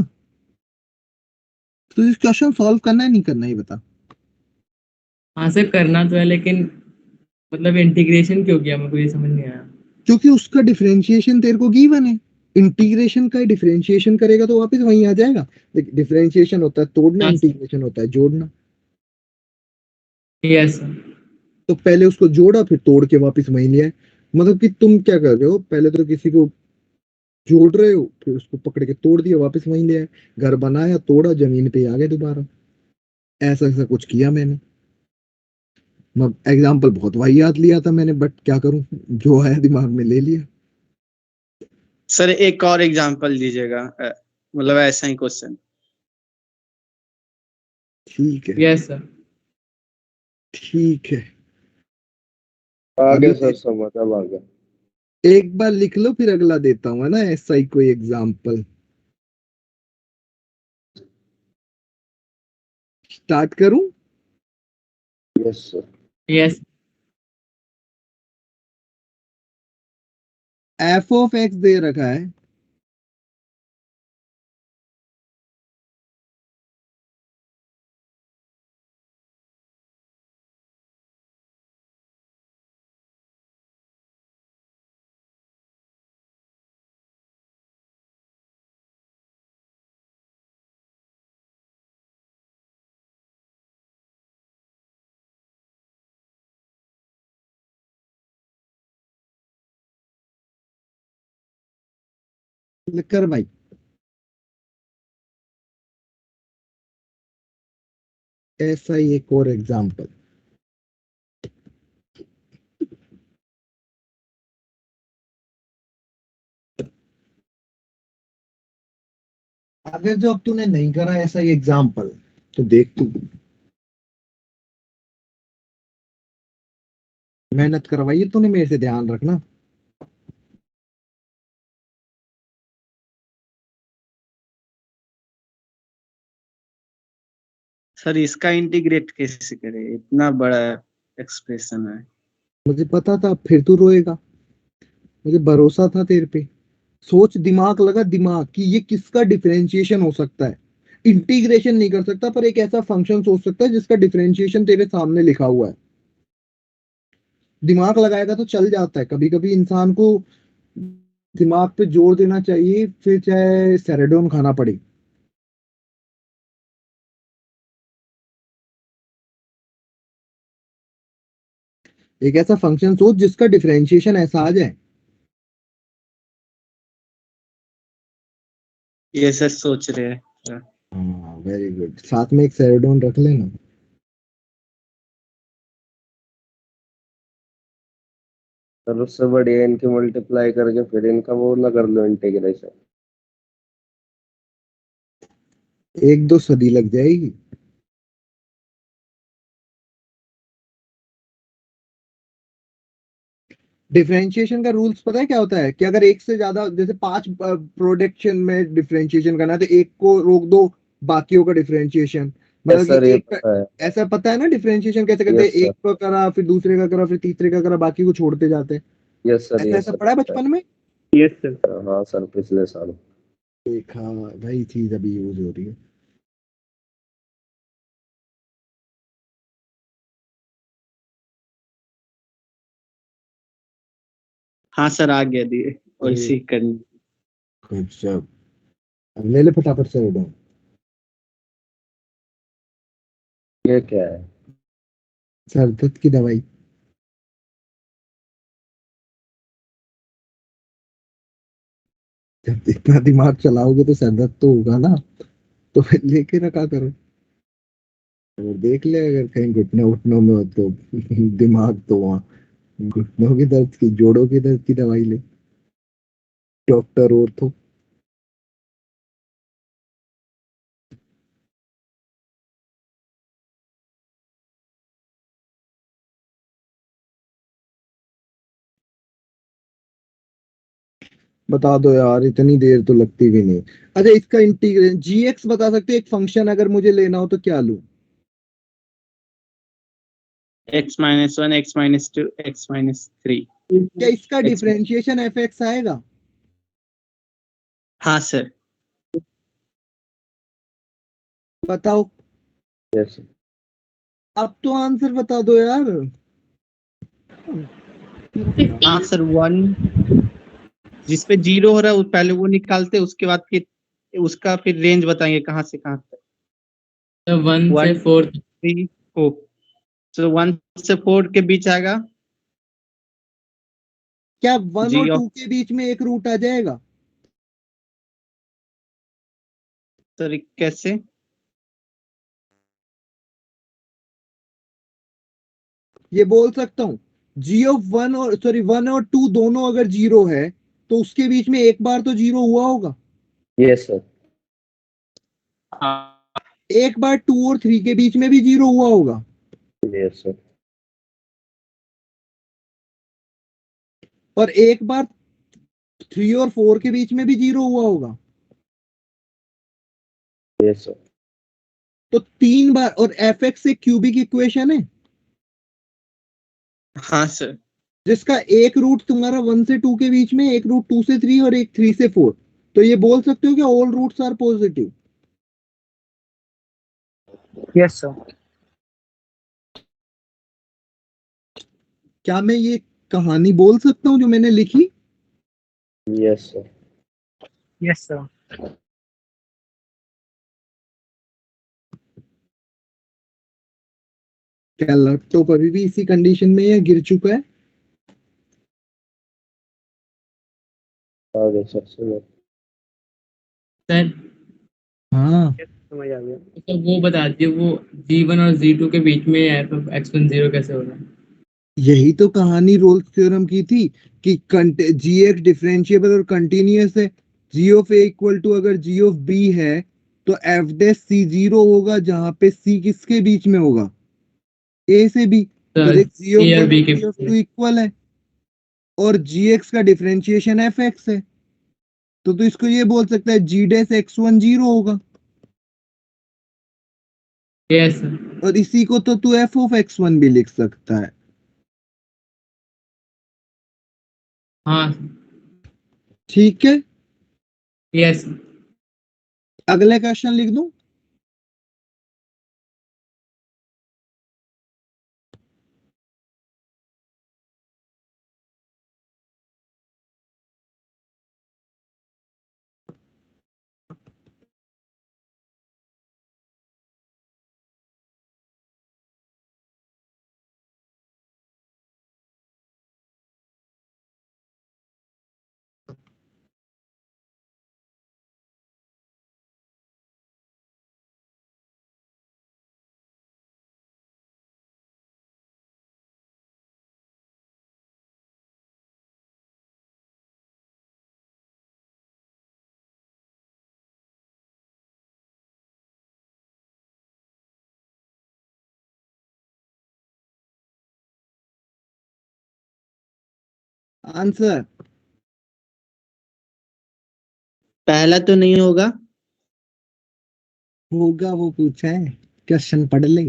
तो इस क्वेश्चन सॉल्व करना है नहीं करना ही बता। हाँ सर करना तो है, लेकिन मतलब इंटीग्रेशन क्यों किया, मेरे को ये समझ नहीं आया। क्योंकि उसका डिफरेंशिएशन तेरे को गिवन है। इंटीग्रेशन का डिफरेंशिएशन करेगा तो वापस वहीं आ जाएगा। डिफरेंशिएशन होता है तोड़ना, हाँ इंटीग्रेशन होता है जोड़ना। Yes sir. तो पहले उसको जोड़ा फिर तोड़ के वापस वहीं ले आए। मतलब कि तुम क्या कर रहे हो, पहले तो किसी को जोड़ रहे हो फिर उसको पकड़ के तोड़ दिया वापस वहीं ले आए। घर बनाया तोड़ा जमीन पे आ गए दोबारा। ऐसा ऐसा कुछ किया मैंने। एग्जाम्पल बहुत वाहियात लिया था मैंने, बट क्या करूं, जो आया दिमाग में ले लिया। सर एक और एग्जांपल दीजिएगा, मतलब ऐसा ही क्वेश्चन। ठीक है यस सर। ठीक है। आगे अभी सर समझ अब आ गया। एक बार लिख लो फिर अगला देता हूँ, है ना, ऐसा ही कोई एग्जाम्पल। स्टार्ट करूं? Yes sir. Yes f of x दे रखा है। लिख कर भाई। ऐसा ही एक और एग्जाम्पल। अगर जो अब तूने नहीं करा ऐसा ही एग्जाम्पल, तो देख तू, मेहनत करवाई है तूने मेरे से, ध्यान रखना। सर इसका इंटीग्रेट कैसे करें, इतना बड़ा एक्सप्रेशन है। मुझे पता था फिर तू रोएगा, मुझे भरोसा था तेरे पे। सोच, दिमाग लगा, दिमाग कि ये किसका डिफरेंशिएशन हो सकता है। इंटीग्रेशन नहीं कर सकता पर एक ऐसा फंक्शन सोच सकता है जिसका डिफरेंशिएशन तेरे सामने लिखा हुआ है। दिमाग लगाएगा तो चल जाता है। कभी कभी इंसान को दिमाग पे जोर देना चाहिए, फिर चाहे सेरेडोन खाना पड़े। एक ऐसा फंक्शन सोच जिसका डिफरेंशिएशन ऐसा आ जाए। ये सर सोच रहे हैं। हाँ वेरी गुड, साथ में एक सेरेडोन रख लेना। सर उससे बढ़िया इनकी मल्टीप्लाई करके फिर इनका वो ना कर लो इंटीग्रेशन। एक दो सदी लग जाएगी। डिफरेंशिएशन का रूल्स पता है क्या होता है, कि अगर एक से ज्यादा, जैसे 5 प्रोडक्शन में डिफरेंशिएशन करना है तो एक को रोक दो, बाकियों का डिफरेंशिएशन। यस मतलब सर कि ये एक का, पता है। ऐसा पता है ना डिफरेंशिएशन कैसे करते हैं, यस सर। एक का करा फिर दूसरे का करा फिर तीसरे का करा, बाकी को छोड़ते जाते हैं। यस सर ऐसा ये ऐसा सर पढ़ा है पता है। बचपन में। Yes sir. हाँ सर पिछले साल। देखा, वही चीज अभी यूज हो रही है। हाँ सर आ गया दिए, और इसी करनी। गजब। अब ले ले फटाफट से उड़ो। ये क्या है? सर दर्द की दवाई। जब इतना दिमाग चलाओगे तो सर दर्द तो होगा ना, तो फिर लेके रखा करो। और देख ले अगर कहीं घुटने उठनों में हो तो दिमाग तो वहाँ। घुटनों की दर्द की, जोड़ों की दर्द की दवाई ले, डॉक्टर और तो। बता दो यार, इतनी देर तो लगती भी नहीं। अच्छा इसका इंटीग्रेशन जी एक्स बता सकते हो, एक फंक्शन अगर मुझे लेना हो तो क्या लूं? x-1, x-2, x-3। क्या इसका x। डिफरेंशिएशन एफ एक्स आएगा? हाँ सर। बताओ। Yes. अब तो आंसर बता दो यार। आंसर 1 जिसपे 0 हो रहा है वो पहले वो निकालते, उसके बाद फिर उसका फिर रेंज बताएंगे कहाँ से कहाँ तक। तो 1 से 1 4 3 4, तो 1 से 4 के बीच आएगा क्या 1 जी और ऑफ 2 के बीच में एक रूट आ जाएगा? सर कैसे? ये बोल सकता हूँ g ऑफ 1 और 1 और 2 दोनों अगर 0 है तो उसके बीच में एक बार तो 0 हुआ होगा। Yes, sir. हाँ एक बार 2 और 3 के बीच में भी 0 हुआ होगा। Yes, sir. और एक बार 3 और 4 के बीच में भी 0 हुआ होगा। Yes, sir. तो 3 बार। और एफ एक्स एक क्यूबिक इक्वेशन है हाँ सर। जिसका एक रूट तुम्हारा 1 से 2 के बीच में, एक रूट 2 से 3 और एक 3 से 4। तो ये बोल सकते हो कि all roots are positive. Yes sir. क्या मैं ये कहानी बोल सकता हूँ जो मैंने लिखी? Yes, sir. Yes sir. क्या लैपटॉप अभी भी इसी कंडीशन में या गिर चुका है? आगे सर सुनो। सर हाँ, समझ आ गया। तो वो बता दीजिए, वो G1 और G2 के बीच में f of x1 0 कैसे होगा? यही तो कहानी रोल्स थ्योरम की थी कि जी एक्स डिफरेंशिएबल और कंटिन्यूअस है। जी ऑफ ए इक्वल टू अगर जी ऑफ बी है तो एफ डैश सी 0 होगा, जहां पे सी किसके बीच में होगा? ए से बी। तो सर देख जी ऑफ A और 1 B और के जी ऑफ बीच 2 में। इक्वल है और जी एक्स का डिफरेंशिएशन एफ एक्स है। तो इसको ये बोल सकता है जी डैश एक्स 1 0 होगा। Yes sir. और इसी को तो तू एफ ऑफ एक्स 1 भी लिख सकता है। हाँ ठीक है, यस। अगला क्वेश्चन लिख दूं? आंसर पहला तो नहीं होगा। होगा, वो पूछा है, क्वेश्चन पढ़ ले।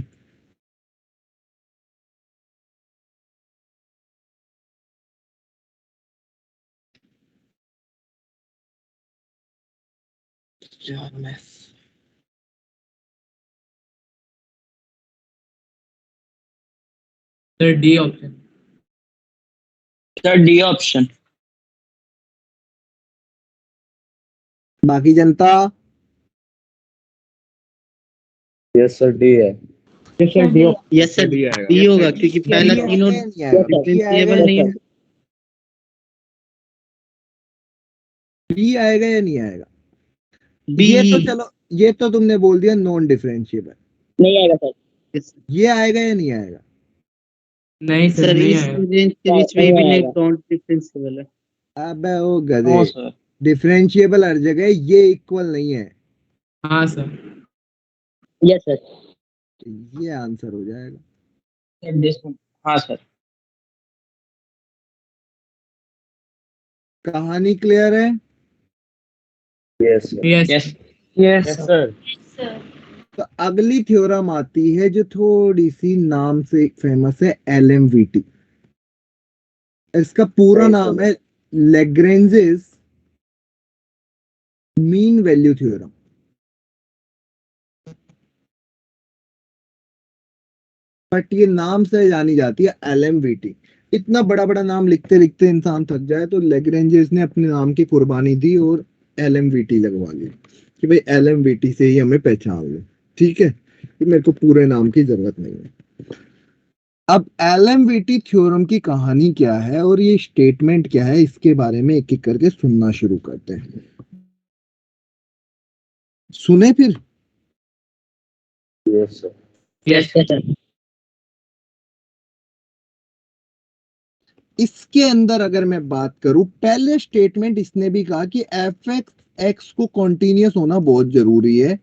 यार मैं sir D option. Sir D option. बाकी जनता Yes, sir. D है। Yes sir D option. Yes sir D होगा क्योंकि पहला तीनों डिफरेंशिएबल नहीं है। बी आएगा या नहीं आएगा? बी ये तो चलो, ये तो तुमने बोल दिया नॉन डिफरेंशिएबल। नहीं आएगा सर। ये आएगा या नहीं आएगा? नहीं सर सर नहीं इस आएगा। रेंज के बीच में भी नहीं नॉन डिफरेंशिएबल है। अबे ओ गधे, डिफरेंशिएबल हर जगह है, ये इक्वल नहीं है। हाँ सर। Yes sir. ये आंसर हो जाएगा। हाँ सर। कहानी क्लियर है? Yes, sir. Yes yes sir. तो अगली थ्योरम आती है जो थोड़ी सी नाम से फेमस है, LMVT। इसका पूरा नहीं, नाम सर। है Lagrange's mean value theorem. But ये नाम से जानी जाती है LMVT। इतना बड़ा बड़ा नाम लिखते लिखते इंसान थक जाए, तो लैग्रेंजेस ने अपने नाम की कुर्बानी दी और LMVT लगवा ली कि भाई LMVT से ही हमें पहचान लो। ठीक है, कि मेरे को पूरे नाम की जरूरत नहीं है। अब LMVT थ्योरम की कहानी क्या है और ये स्टेटमेंट क्या है, इसके बारे में एक एक करके सुनना शुरू करते हैं। सुने फिर। Yes sir. Yes sir. इसके अंदर अगर मैं बात करूं, पहले स्टेटमेंट इसने भी कहा कि f(x) को कॉन्टिन्यूस होना बहुत जरूरी है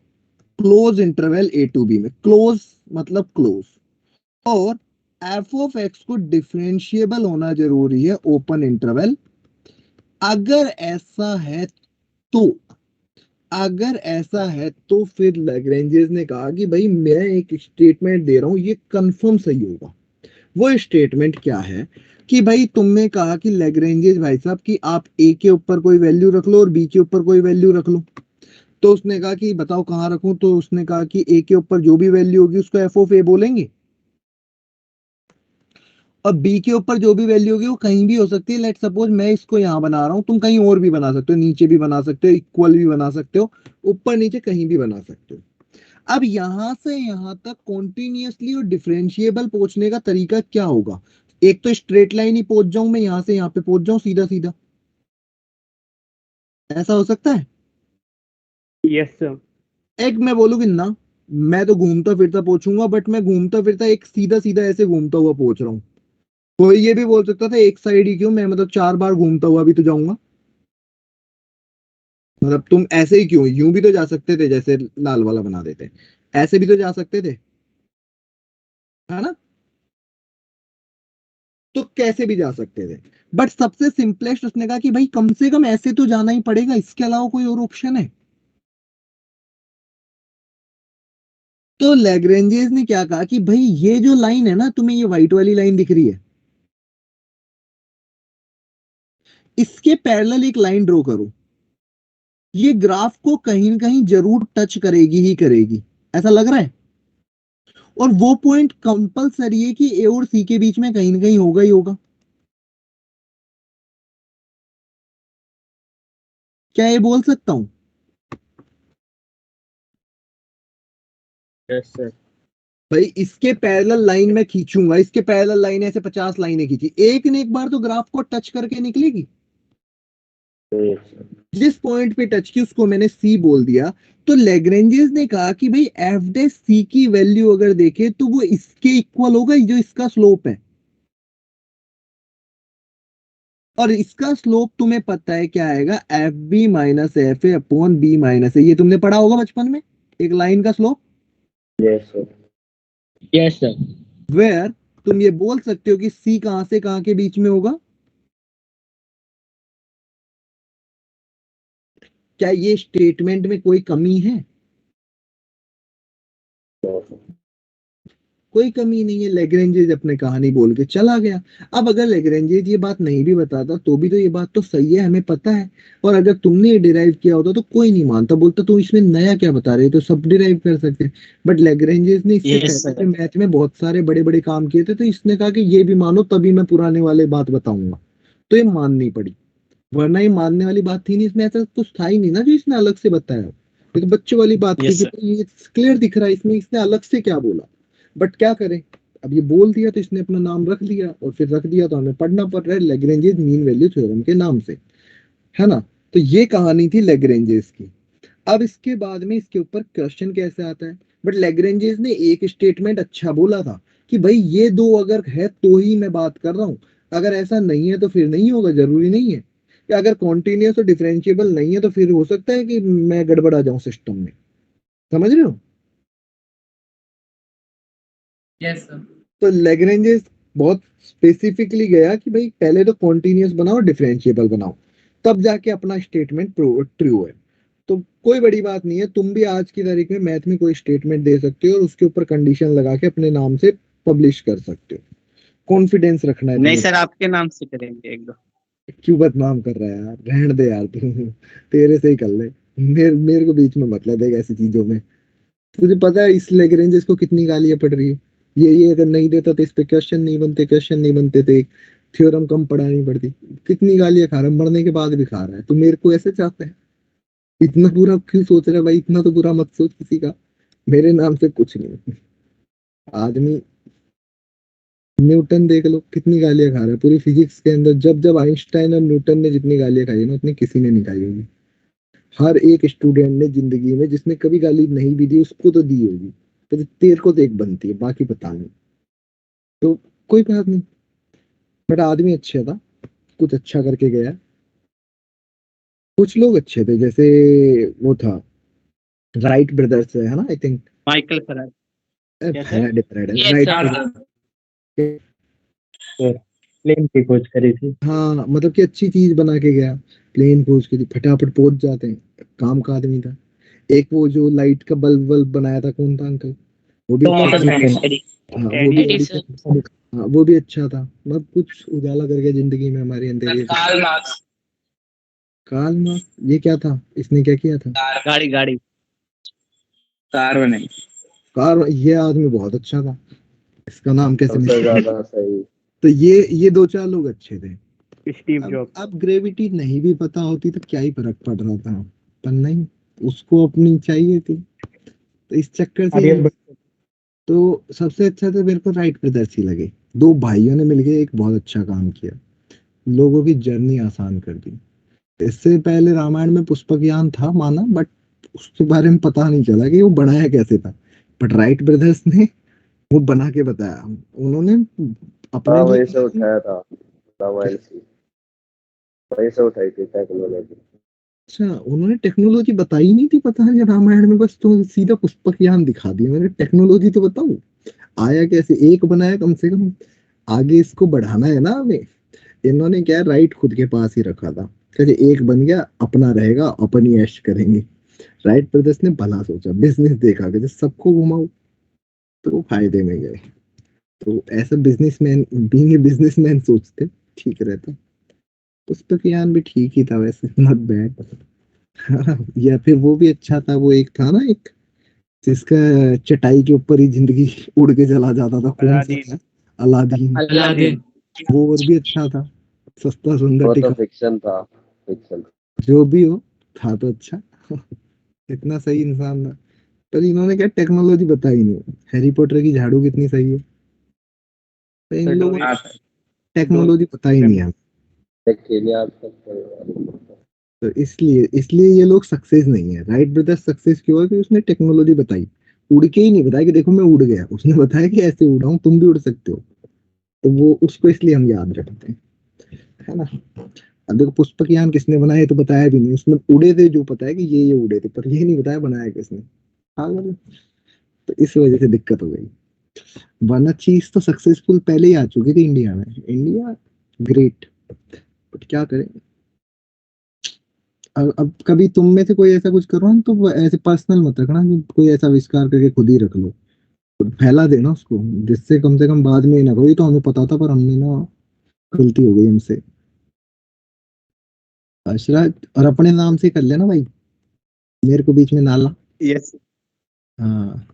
close interval a to b में। क्लोज मतलब क्लोज। और f(x) को डिफरेंशिएबल होना जरूरी है ओपन इंटरवल। अगर ऐसा है तो फिर लैग्रेंजेस ने कहा कि भाई मैं एक स्टेटमेंट दे रहा हूं, ये कंफर्म सही होगा। वो स्टेटमेंट क्या है कि भाई तुमने कहा कि लैग्रेंजेस भाई साहब कि आप a के ऊपर कोई वैल्यू रख लो और b के ऊपर कोई वैल्यू रख लो। तो उसने कहा कि बताओ कहाँ रखूं, तो उसने कहा कि a के ऊपर जो भी वैल्यू होगी उसको f(a) बोलेंगे, और b के ऊपर जो भी वैल्यू होगी वो कहीं भी हो सकती है। लेट सपोज मैं इसको यहाँ बना रहा हूँ, तुम कहीं और भी बना सकते हो, नीचे भी बना सकते हो, इक्वल भी बना सकते हो, ऊपर नीचे कहीं भी बना सकते हो। अब यहां से यहां तक कॉन्टिन्यूसली और डिफरेंशिएबल पहुंचने का तरीका क्या होगा? एक तो स्ट्रेट लाइन ही पहुंच जाऊं, मैं यहां से यहां पे पहुंच जाऊं सीधा सीधा, ऐसा हो सकता है? Yes sir. एक मैं बोलूँ कि ना, मैं तो घूमता फिरता पहुंचूंगा, बट मैं घूमता फिरता एक सीधा सीधा ऐसे घूमता हुआ पहुंच रहा हूँ। कोई ये भी बोल सकता था एक साइड ही क्यों, मैं मतलब 4 बार घूमता हुआ भी तो जाऊंगा। मतलब तुम ऐसे ही क्यों, यूं भी तो जा सकते थे, जैसे लाल वाला बना देते, ऐसे भी तो जा सकते थे, है ना? तो कैसे भी जा सकते थे, बट सबसे सिंपलेस्ट उसने कहा कि भाई कम से कम ऐसे तो जाना ही पड़ेगा, इसके अलावा कोई और ऑप्शन है? तो लैग्रेंजेस ने क्या कहा कि भाई ये जो लाइन है ना, तुम्हें ये व्हाइट वाली लाइन दिख रही है, इसके पैरेलल एक लाइन ड्रॉ करो। ये ग्राफ को कहीं ना कहीं जरूर टच करेगी ही करेगी, ऐसा लग रहा है। और वो पॉइंट कंपलसरी है कि ए और सी के बीच में कहीं ना कहीं होगा ही होगा। क्या ये बोल सकता हूं? Yes sir. भाई इसके पैरेलल लाइन में खींचूंगा, इसके पैरेलल लाइन ऐसे 50 लाइनें खींची, एक न एक बार तो ग्राफ को टच करके निकलेगी। जिस पॉइंट पे टच की उसको मैंने सी बोल दिया। तो लैग्रेंजेस ने कहा कि भाई एफ डैश सी की वैल्यू अगर देखे तो वो इसके इक्वल होगा जो इसका स्लोप है, और इसका स्लोप तुम्हें पता है क्या आएगा, f b minus f a upon b minus a. ये तुमने पढ़ा होगा बचपन में, एक लाइन का slope. Yes sir. Yes sir. Where तुम ये बोल सकते हो कि सी कहां से कहां के बीच में होगा? क्या ये स्टेटमेंट में कोई कमी है? कोई कमी नहीं है, लेग्रेंजेज अपने कहानी बोल के चला गया। अब अगर लेग्रेंजेज ये बात नहीं भी बताता तो भी तो ये बात तो सही है, हमें पता है। और अगर तुमने ये डिराइव किया होता तो कोई नहीं मानता, बोलता तुम इसमें नया क्या बता रहे हो, तो सब डिराइव कर सकते हैं। बट लेग्रेंजेज ने इससे Yes, पहले sir. मैथ में बहुत सारे बड़े बड़े काम किए थे, तो इसने कहा कि ये भी मानो तभी मैं पुराने वाले बात बताऊंगा, तो ये माननी पड़ी। वरना ये मानने वाली बात थी नहीं, इसमें ऐसा कुछ था ही नहीं ना जो इसने अलग से बताया। ये तो बच्चों वाली बात थी Yes, कि sir. भाई ये क्लियर दिख रहा है, इसमें इसने अलग से क्या बोला। बट क्या करें, अब ये बोल दिया तो इसने अपना नाम रख लिया, और फिर रख दिया तो हमें पढ़ना पड़ रहा है लैग्रेंजेस मीन वैल्यू थ्योरम के नाम से, है ना? तो ये कहानी थी लैग्रेंजेस की। अब इसके बाद में इसके ऊपर क्वेश्चन कैसे आता है? बट लैग्रेंजेस ने एक स्टेटमेंट अच्छा बोला था कि भाई ये दो अगर है तो ही मैं बात कर रहा हूं, अगर ऐसा नहीं है तो फिर नहीं होगा, जरूरी नहीं है। कि अगर कॉन्टिन्यूस और डिफरेंशिएबल नहीं है तो फिर हो सकता है कि मैं गड़बड़ा जाऊं सिस्टम में, समझ रहे हो? Yes sir. तो लैग्रेंजेस बहुत स्पेसिफिकली गया कि भाई पहले तो कॉन्टिन्यूस बनाओ, डिफरेंशिएबल बनाओ, तब जाके अपना स्टेटमेंट ट्रू है। तो कोई बड़ी बात नहीं है, तुम भी आज की तारीख में मैथ में कोई स्टेटमेंट दे सकते हो और उसके ऊपर कंडीशन लगा के अपने नाम से पब्लिश कर सकते हो। कॉन्फिडेंस रखना है नहीं तुम्हें। सर, आपके नाम से करेंगे एक दो। क्यों बदनाम कर रहा है यार, रहने दे यार तू, तेरे से ही कर ले। मेरे को बीच में मत ले देख ऐसी चीजों में। तुझे पता है इस लैग्रेंजेस को कितनी गालियां पड़ रही है, ये अगर नहीं देता तो इस पे क्वेश्चन नहीं बनते थे, थ्योरम कम पढ़ानी पड़ती। कितनी गालियां खा रहा है, मरने के बाद भी खा रहा है। तो मेरे को ऐसे चाहते हैं? इतना बुरा क्यों सोच रहे भाई? इतना तो बुरा मत सोच किसी का। मेरे नाम से कुछ नहीं। आदमी न्यूटन देख लो कितनी गालियां खा रहा है पूरी फिजिक्स के अंदर। जब जब आइंस्टाइन और न्यूटन ने जितनी गालियां खाई है ना, उतनी किसी ने नहीं खाई होगी। हर एक स्टूडेंट ने जिंदगी में जिसने कभी गाली नहीं भी दी उसको तो दी होगी। तो तेरे को तो एक बनती है, बाकी पता नहीं। तो कोई बात नहीं, बट आदमी अच्छा था, कुछ अच्छा करके गया। कुछ लोग अच्छे थे, जैसे वो था राइट ब्रदर्स है ना, I think Michael Faraday. Yes, right sir. Brothers. Plane की खोज करी थी। हाँ, मतलब कि अच्छी चीज बना के गया। प्लेन खोज के फटाफट पहुंच जाते हैं, काम का आदमी था। एक वो जो लाइट का बल्ब बनाया था, कौन था अंकल? वो भी हाँ, वो भी Edison. हाँ, वो भी अच्छा था। मतलब कुछ उजाला करके जिंदगी में हमारी अंधेरी। कार्ल मार्क्स, ये क्या था? इसने क्या किया था? गाड़ी कार बनाई। कार, ये आदमी बहुत अच्छा था। इसका नाम कैसे सबसे नहीं? ज्यादा सही। तो ये दो चार लोग अच्छे थे। Steve jobs. अब ग्रेविटी नहीं भी पता होती तो क्या ही फर्क पड़ रहा था, पर नहीं, उसको अपनी चाहिए थी, तो इस चक्कर से। तो सबसे अच्छा तो मेरे को राइट ब्रदर्स ही लगे। दो भाइयों ने मिलकर एक बहुत अच्छा काम किया, लोगों की जर्नी आसान कर दी। इससे पहले रामायण में पुष्पक यान था माना, बट उसके बारे में पता नहीं चला कि वो बनाया कैसे था। बट राइट ब्रदर्स ने वो बना के बताया। उन्होंने अपने हाँ, वहीं लिए, से उठाया था रामायण से, वहीं से उठाई थी टेक्नोलॉजी। अच्छा उन्होंने टेक्नोलॉजी बताई नहीं थी पता है रामायण में, बस तो सीधा पुष्पक यान दिखा दिया। मैंने टेक्नोलॉजी तो बताओ आया कैसे, एक बनाया कम से कम, आगे इसको बढ़ाना है ना हमें। इन्होंने क्या, राइट खुद के पास ही रखा था, कहते एक बन गया अपना रहेगा, अपन ही ऐश करेंगे। राइट ब्रदर्स ने भला सोचा, बिजनेस देखा कि सबको घुमाओ, तो वो फायदे में गए। तो ऐसा बिजनेसमैन, बीइंग ए बिजनेसमैन सोचते ठीक रहता। पुष्पक यान भी ठीक ही था वैसे, नॉट बैड। या फिर वो भी अच्छा था, वो एक था ना, एक जिसका चटाई के ऊपर ही जिंदगी उड़ के चला जाता था, कौन सा था? अलादीन। अलादीन। वो और भी अच्छा था, सस्ता सुंदर वो तो टिका। फिक्शन था, फिक्शन। जो भी हो, था तो अच्छा। इतना सही इंसान था, पर इन्होंने क्या टेक्नोलॉजी बताई नहीं। हैरी पॉटर की झाड़ू कितनी सही है, तो इन लोगों ने टेक्नोलॉजी बताई नहीं है। देखिए नहीं आज तक। तो इसलिए इसलिए ये लोग सक्सेस नहीं है। राइट ब्रदर्स सक्सेस क्यों है कि उसने टेक्नोलॉजी बताई, उड़ के ही नहीं बताया कि देखो मैं उड़ गया, उसने बताया कि ऐसे उड़ा हूं, तुम भी उड़ सकते हो। तो वो उसको इसलिए हम याद रखते हैं, है ना। अब देखो पुष्पक यान किसने बनाया, ये तो बताया भी नहीं। उसमें उड़े थे जो, पता है कि ये उड़े थे, पर ये नहीं बताया बनाया किसने। पागल है। तो इस वजह से दिक्कत हो गई, वरना चीज तो सक्सेसफुल पहले ही आ चुकी थी इंडिया में। इंडिया ग्रेट, बट क्या करें। अब कभी तुम में से कोई ऐसा कुछ करो ना, तो वो ऐसे पर्सनल मत रखना कि कोई ऐसा आविष्कार करके खुद ही रख लो, तो फैला देना उसको, जिससे कम से कम बाद में ये ना कहो ये तो हमें पता था पर हमने ना, गलती हो गई हमसे। अशरफ, और अपने नाम से कर लेना भाई, मेरे को बीच में ना ला। यस हाँ,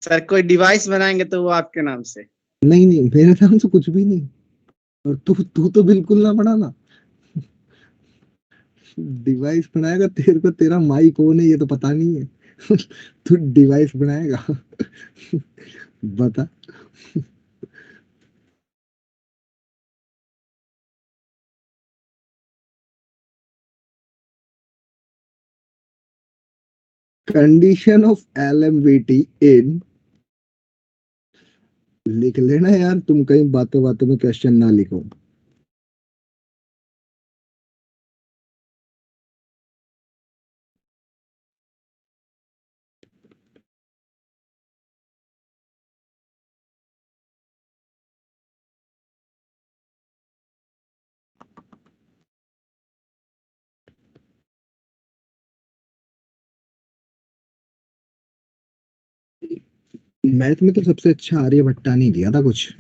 सर, कोई डिवाइस बनाएंगे तो वो आपके नाम से। नहीं नहीं, मेरे नाम से कुछ भी नहीं। और तू तू तो बिल्कुल ना बनाना। डिवाइस बनाएगा, तेरे को तेरा माई कौन है ये तो पता नहीं है। तू डिवाइस बनाएगा। बता। कंडीशन ऑफ LMVT इन, लिख लेना यार, तुम कहीं बातों बातों में क्वेश्चन ना लिखो। मैथ में तो सबसे अच्छा आर्यभट्टा ने दिया था कुछ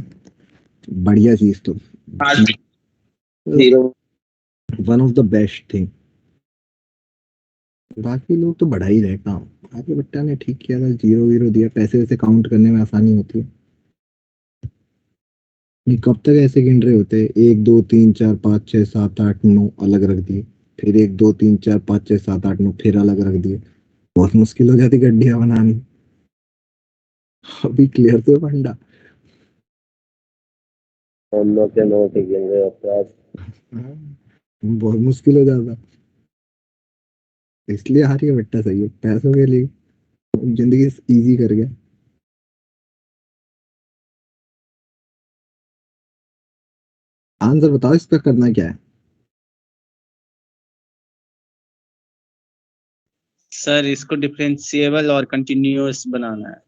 बढ़िया चीज तो, zero. One of the best thing. बाकी लोग तो बढ़ा ही रहे काम। आगे बट्टा ने ठीक किया था, जीरो वीरो दिया, पैसे वैसे काउंट करने में आसानी होती है। नहीं कब तक ऐसे गिन रहे होते, 1 2 3 4 5 6 7 8 9 अलग रख दिए, फिर 1 2 3 4 5 6 7 8 9 फिर अलग रख दिए। बहुत मुश्किल हो जाती गड्डियां बनानी। अभी क्लियर तो है फंडा। हम लोग के नोट ही गिन रहे होते आज। हाँ, बहुत मुश्किल हो जाता। इसलिए हार के बट्टा सही है, पैसों के लिए जिंदगी इजी कर गया। आंसर बताओ इसका करना क्या है। सर इसको डिफरेंशिएबल और कंटिन्यूअस बनाना है।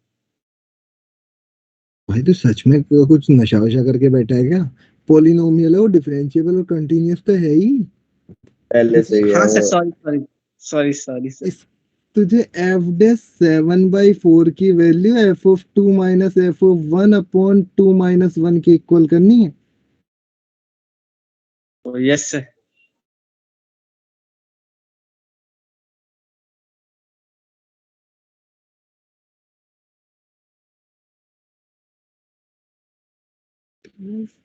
भाई तो सच में कुछ नशा वशा करके बैठा है क्या। पोलिनोमियल है वो, डिफरेंशिएबल और कंटिन्यूअस तो है ही। पहले से ही है हाँ सर, वो। Sorry sorry sorry sorry sir. इस तुझे एफ डैश 7/4 की वैल्यू f(2 - f(1)/2 - 1) के इक्वल करनी है। तो यस सर।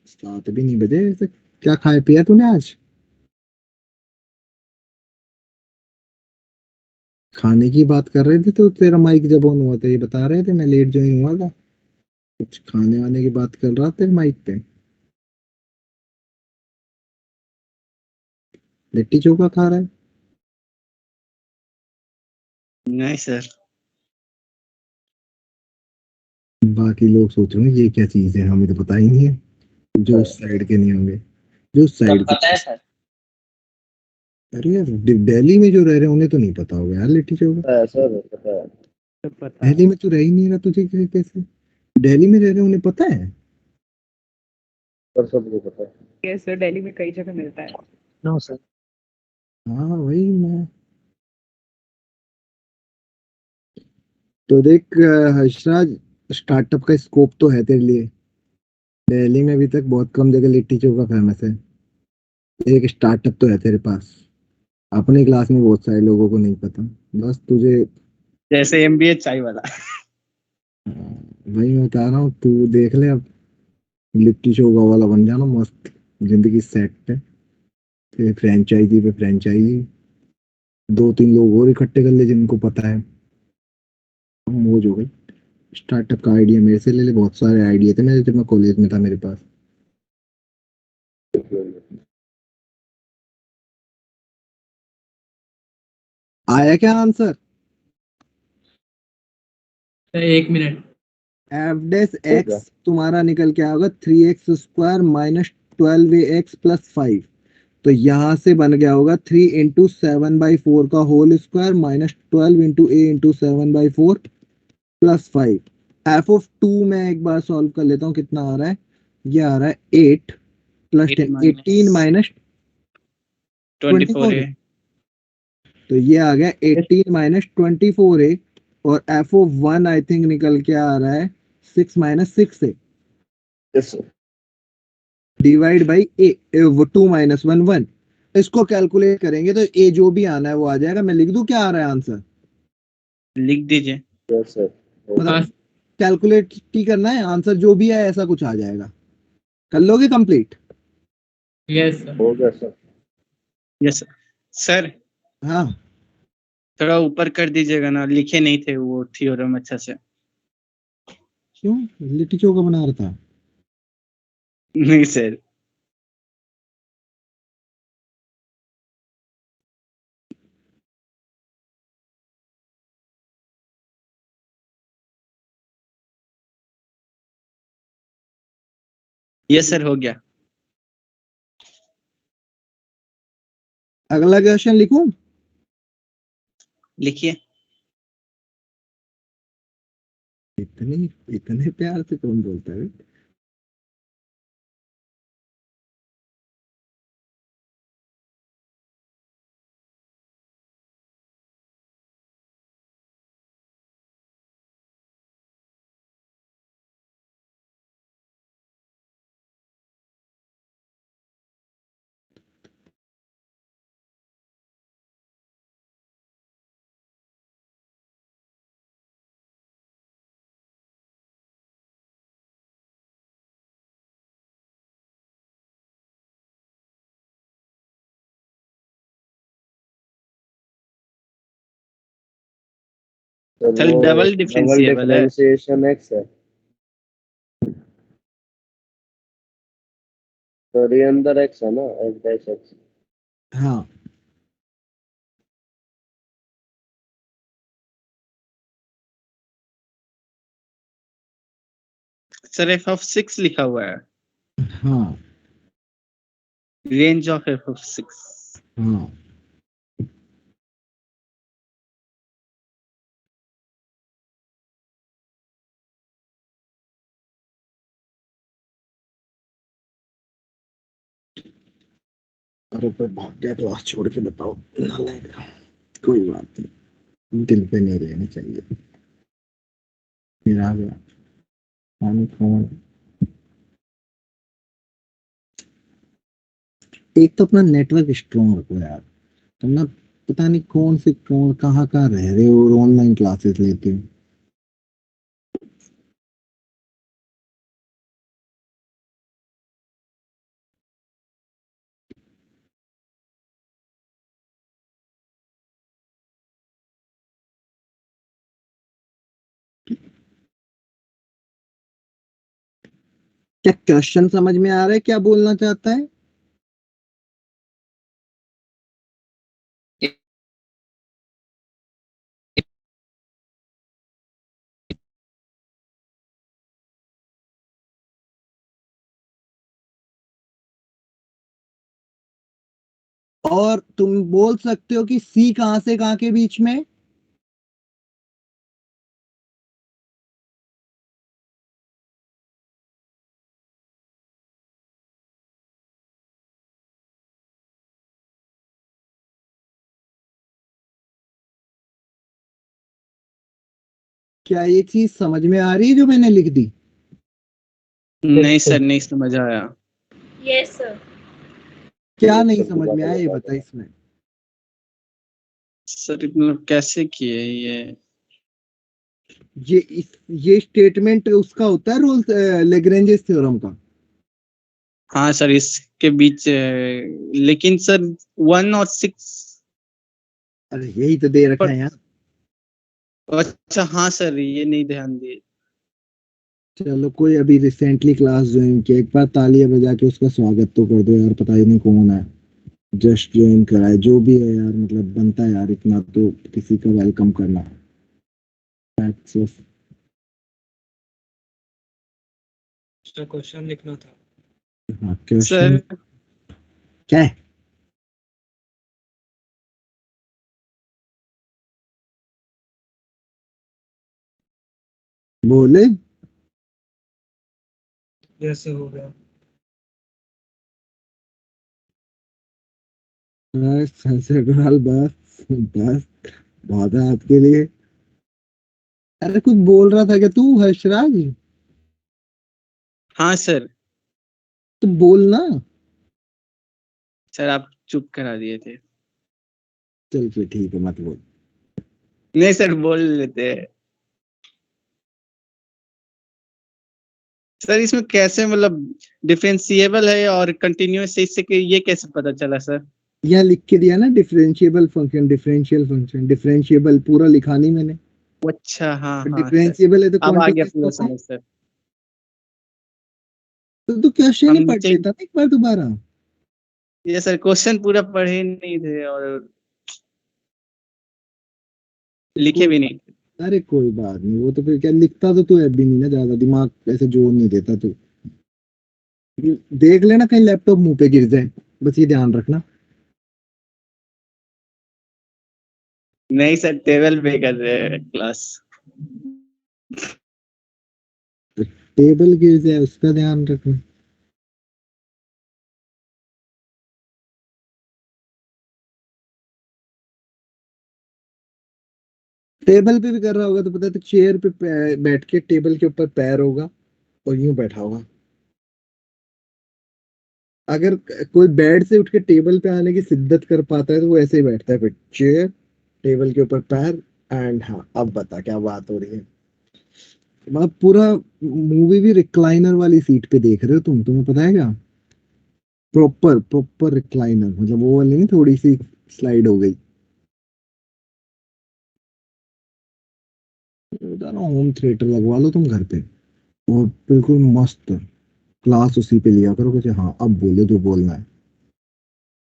सात भी नहीं बजे ऐसे। क्या खाए पिया तूने आज। खाने की बात कर रहे थे तो तेरा माइक जब ऑन हुआ था ये बता रहे थे, मैं लेट ज्वाइन हुआ था। कुछ खाने वाने की बात कर रहा था माइक पे। लिट्टी चोखा खा रहा है। नहीं सर। बाकी लोग सोच रहे हैं ये क्या चीज है, हमें तो पता ही नहीं है। जो उस साइड के नहीं होंगे, जो उस साइड के। पता है सर। अरे यार दिल्ली में जो रह रहे हैं उन्हें तो नहीं पता होगा यार लिट्टी चोखा। पता है सर, पता है। पता है। दिल्ली में तो रह ही नहीं रहा, तुझे कैसे दिल्ली में रह रहे हैं उन्हें पता है। पर सबको पता है। यस सर, दिल्ली में कई जगह मिलता है। No sir. हाँ वही मैं। तो देख हर्षराज, स्टार्टअप का स्कोप तो है तेरे लिए। दिल्ली में अभी तक बहुत कम जगह लिट्टी चोखा फेमस है। एक स्टार्टअप तो है तेरे पास। अपने क्लास में बहुत सारे लोगों को नहीं पता। बस तुझे जैसे एमबीए चाय वाला। वही मैं बता रहा हूँ, तू देख ले अब लिट्टी चोखा वाला बन जाना मस्त। जिंदगी सेट है। फिर फ्रेंचाइजी पे फ्रेंचाइजी, 2 3 लोग और इकट्ठे कर ले जिनको पता है। मौज हो गई। स्टार्टअप का आइडिया मेरे से ले ले, बहुत सारे आइडिया थे मेरे जब मैं कॉलेज में था मेरे पास। आया क्या आंसर। एक मिनट। एफ डैश हो एक्स गया। तुम्हारा निकल के आएगा 3x² - 12x + 5। तो यहाँ से बन गया होगा 3 × 7/4 का होल स्क्वायर -12 × a × 7/4 + 5। f(2) में एक बार सॉल्व कर लेता हूँ कितना आ रहा है। ये आ रहा है 8 + 10 18 - 24 24। है। तो ये आ गया 18 - 24a। और f(1) आई थिंक निकल के आ रहा है 6 - 6a yes sir. Divide by ए। 2 - 1 1। इसको कैलकुलेट करेंगे तो ए जो भी आना है वो आ जाएगा। मैं लिख दूं क्या आ रहा है आंसर। लिख दीजिए। Yes sir. हो गया। मतलब कैलकुलेट ही करना है, आंसर जो भी है ऐसा कुछ आ जाएगा। कर लोगे कंप्लीट। Yes sir. हो गया सर। Yes sir. हाँ थोड़ा ऊपर कर दीजिएगा ना, लिखे नहीं थे वो थ्योरम अच्छा से। क्यों, लिट्टी चोखा बना रहा था। नहीं सर। यस सर, हो गया। अगला क्वेश्चन लिखूं। लिखिए। इतने इतने प्यार से कौन बोलता है। चल वो डबल डबल डिफरेंशिएबल है। डिफरेंशिएशन एक्स है। सर ये अंदर एक्स है ना, एफ डैश एक्स। हाँ सर एफ ऑफ 6 लिखा हुआ है, हाँ रेंज ऑफ एफ ऑफ 6। हाँ अरे पर भाग गया तो आज छोड़ के बताओ, नालायक। कोई बात नहीं, दिल पे नहीं लेनी चाहिए। फिर आ गया पानी फोन। एक तो अपना नेटवर्क स्ट्रॉन्ग रखो यार, तुम ना पता नहीं कौन कहाँ कहाँ रह रहे हो और ऑनलाइन क्लासेस लेते हो। क्या क्वेश्चन समझ में आ रहा है, क्या बोलना चाहता है? और तुम बोल सकते हो कि सी कहां से कहां के बीच में? क्या ये चीज समझ में आ रही है जो मैंने लिख दी? नहीं सर, नहीं समझ आया। Yes sir. क्या नहीं समझ में आया ये बता इसमें। सर मतलब कैसे किए ये? ये स्टेटमेंट उसका होता है रोल्स लेग्रेंजेस थ्योरम का। हाँ सर, इसके बीच लेकिन सर 1 और 6। अरे यही तो दे रखा है यार। अच्छा हाँ सर, ये नहीं ध्यान दिए। चलो कोई अभी रिसेंटली क्लास ज्वाइन किया, एक बार तालियां बजा के उसका स्वागत तो कर दो यार, पता ही नहीं कौन है, जस्ट ज्वाइन करा है, जो भी है यार, मतलब बनता है यार इतना तो किसी का वेलकम करना। Facts of- क्वेश्चन लिखना था। हाँ क्वेश्चन सर क्या है? बोले जैसे हो गया। बस अग्रवाल, बस बस बहुत है आपके लिए। अरे कुछ बोल रहा था क्या तू हर्षराज? हाँ सर। तो बोलना। सर आप चुप करा दिए थे। चल फिर ठीक है, मत बोल। नहीं सर, बोल लेते हैं। सर इसमें कैसे मतलब डिफरेंशिएबल है और कंटिन्यूअस है, इससे कि ये कैसे पता चला सर? यहाँ लिख के दिया ना, differentiable function, differential function, differentiable पूरा लिखा नहीं मैंने। अच्छा हाँ हाँ सर, डिफरेंशिएबल है तो अब आ गया कॉन्टिन्यूअस पूरा होता है। समझ सर। तो तू क्वेश्चन हम ही पढ़ नीचे, लेता ना एक बार दोबारा। ये सर क्वेश्चन पूरा पढ़े नहीं थे और लिखे कोई भी नहीं थे। अरे कोई बात नहीं, वो तो फिर क्या लिखता तो तू है भी नहीं ना, ज्यादा दिमाग ऐसे जोर नहीं देता तू। देख लेना कहीं लैपटॉप मुंह पे गिर जाए, बस ये ध्यान रखना। नहीं सर, टेबल पे कर रहे हैं क्लास। टेबल गिर जाए उसका ध्यान रखना। टेबल पे भी कर रहा होगा तो पता है, तो चेयर पे बैठ के टेबल के ऊपर पैर होगा और यूं बैठा होगा। अगर कोई बेड से उठ के टेबल पे आने की शिद्दत कर पाता है तो वो ऐसे ही बैठता है, फिर चेयर, टेबल के ऊपर पैर। एंड हाँ अब बता क्या बात हो रही है। मतलब पूरा मूवी भी रिक्लाइनर वाली सीट पे देख रहे हो तुम, तुम्हें पता है क्या? प्रॉपर प्रॉपर रिक्लाइनर, मतलब वो वाली नहीं, थोड़ी सी स्लाइड हो गई। बता रहा हूँ, होम थिएटर लगवा लो तुम घर पे और बिल्कुल मस्त क्लास उसी पे लिया करो कि हाँ अब बोलो जो बोलना है।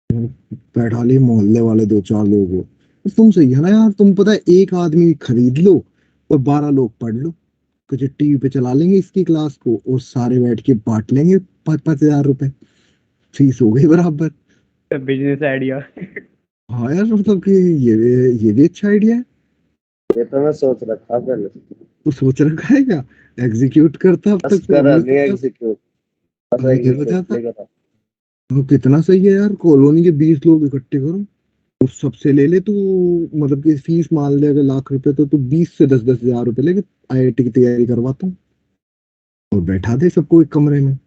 बैठा लिए मोहल्ले वाले 2-4 लोग हो, तुम सही है ना यार, तुम पता है एक आदमी खरीद लो और 12 लोग पढ़ लो, कुछ टीवी पे चला लेंगे इसकी क्लास को और सारे बैठ के बांट लेंगे 5,000 रुपए, फीस हो गई बराबर। Business idea. हाँ यार मतलब कि ये भी अच्छा आइडिया है। ये तो मैं सोच रखा पहले, तो सोच रखा है क्या? एग्जीक्यूट करता अब बस तक तो करा हो नहीं जाता। एग्जीक्यूट, बस अरे ये एग्जीक्यूट बताता नहीं करा। वो कितना सही है यार, कॉलोनी के 20 लोग इकट्ठे करो और सबसे ले ले तू, मतलब कि फीस मान ले अगर लाख रुपए तो तू 20 से 10-10 हजार रुपए लेके आईआईटी की तैयारी करवाता हूँ और बैठा दे सबको एक कमरे में।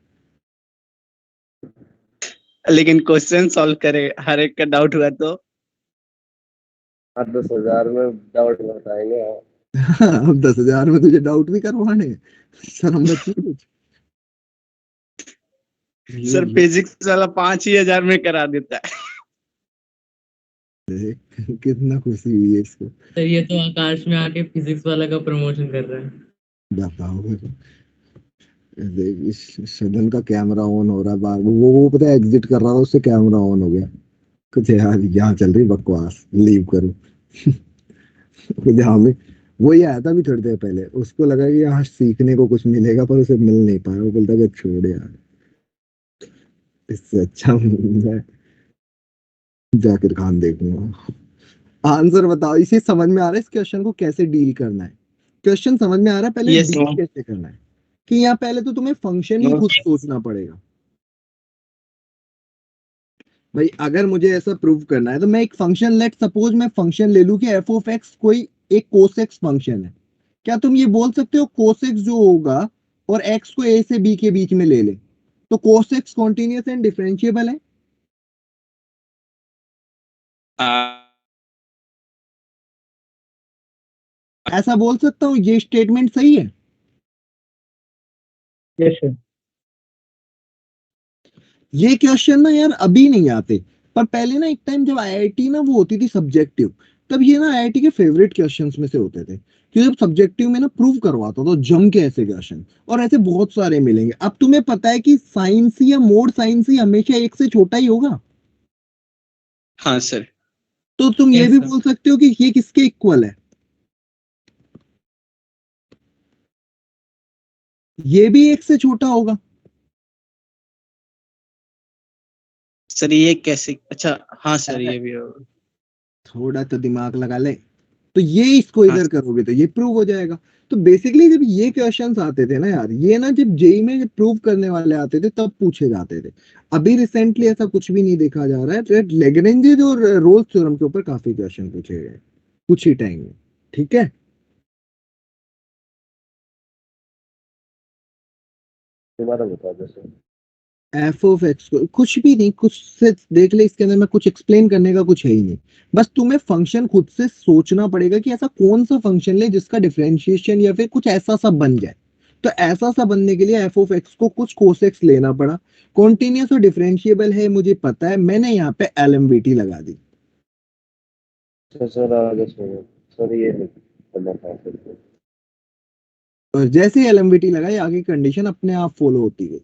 लेकिन क्वेश्चन सॉल्व करे, हर एक का डाउट हुआ तो 8-10 हजार में डाउट बताएंगे। अब 10 हजार में तुझे डाउट भी करवाने हैं? शर्म बची कुछ? सर फिजिक्स वाला 5 ही हजार में करा देता है। देख कितना खुशी हुई है इसको। सर ये तो आकाश में आके फिजिक्स वाला का प्रमोशन कर रहा है। बताओ देख इस सदन का कैमरा ऑन हो रहा है बार, वो पता है एग्जिट कर रहा था उससे कैमरा ऑन हो गया, कुछ यार यहाँ चल रही बकवास, लीव करो। यहाँ में वही आया था अभी थोड़ी देर पहले, उसको लगा कि यहाँ सीखने को कुछ मिलेगा पर उसे मिल नहीं पाया, वो बोलता कि छोड़ यार, इससे अच्छा मैं जाकिर खान देखूंगा। आंसर बताओ, इसे समझ में आ रहा है इस क्वेश्चन को कैसे डील करना है? क्वेश्चन समझ में आ रहा है, पहले यस डील कैसे करना है कि यहाँ पहले तो तुम्हें फंक्शन ही खुद सोचना पड़ेगा। भाई अगर मुझे ऐसा प्रूव करना है तो मैं एक फंक्शन, लेट सपोज मैं फंक्शन ले लूं कि एफ ऑफ एक्स कोई एक कोसेक्स फंक्शन है, क्या तुम ये बोल सकते हो कोसेक्स जो होगा और एक्स को ए से बी के बीच में ले ले तो कोसेक्स कॉन्टिन्यूअस एंड डिफरेंशिएबल है? ऐसा बोल सकता हूँ, ये स्टेटमेंट सही है? Yes sir. ये क्वेश्चन ना यार अभी नहीं आते, पर पहले ना एक टाइम जब आईआईटी ना वो होती थी सब्जेक्टिव, तब ये ना आईआईटी के फेवरेट क्वेश्चंस में से होते थे, क्योंकि जब सब्जेक्टिव में ना प्रूव करवाता तो जम के ऐसे क्वेश्चन, और ऐसे बहुत सारे मिलेंगे। अब तुम्हें पता है कि साइंस या मोड साइंस ही हमेशा एक से छोटा ही होगा, हाँ सर। तो तुम ये Yes, भी sir. बोल सकते हो कि ये किसके इक्वल है, ये भी एक से छोटा होगा। सर ये कैसे, अच्छा हाँ सर ये भी होगा। थोड़ा तो दिमाग लगा ले, तो ये इसको हाँ इधर करोगे तो ये प्रूव हो जाएगा। तो बेसिकली जब ये क्वेश्चंस आते थे ना यार, ये ना जब जेई में जब प्रूव करने वाले आते थे तब पूछे जाते थे। अभी रिसेंटली ऐसा कुछ भी नहीं देखा जा रहा है, लेग्रेंजे और रोल्स थ्योरम के ऊपर काफी क्वेश्चन पूछे गए कुछ ही टाइम में, ठीक है। दोबारा बता दो सर। एफ ऑफ एक्स को कुछ भी नहीं, कुछ से देख ले, इसके अंदर में कुछ एक्सप्लेन करने का कुछ है ही नहीं, बस तुम्हें फंक्शन खुद से सोचना पड़ेगा कि ऐसा कौन सा फंक्शन ले जिसका डिफरेंशिएशन या फिर कुछ ऐसा सा बन जाए। तो ऐसा सा बनने के लिए एफ ऑफ एक्स को कुछ कोसेक्स लेना पड़ा, कॉन्टिन्यूअस और डिफरेंशिएबल है मुझे पता है, मैंने यहाँ पे एलएमवीटी लगा दी। सर आगे सुनो सर, ये करना था सर। और जैसे ही एलएमवीटी लगाई आगे कंडीशन अपने आप फॉलो होती गई।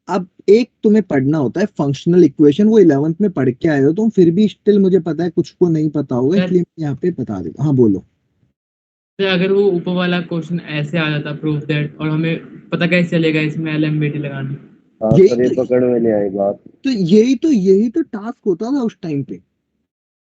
अब एक तुम्हें पढ़ना होता है फंक्शनल इक्वेशन, वो 11th में पढ़ के आए हो तुम, फिर भी स्टिल मुझे पता है कुछ को नहीं पता होगा, सर- इसलिए मैं यहाँ पे बता देता। हाँ बोलो। तो अगर वो ऊपर वाला क्वेश्चन ऐसे आ जाता प्रूव दैट, और हमें पता कैसे चलेगा इसमें एलएमबीटी लगानी? हाँ यही सर, ये तो पकड़ में नहीं आई बात। यही तो टास्क होता था उस टाइम पे,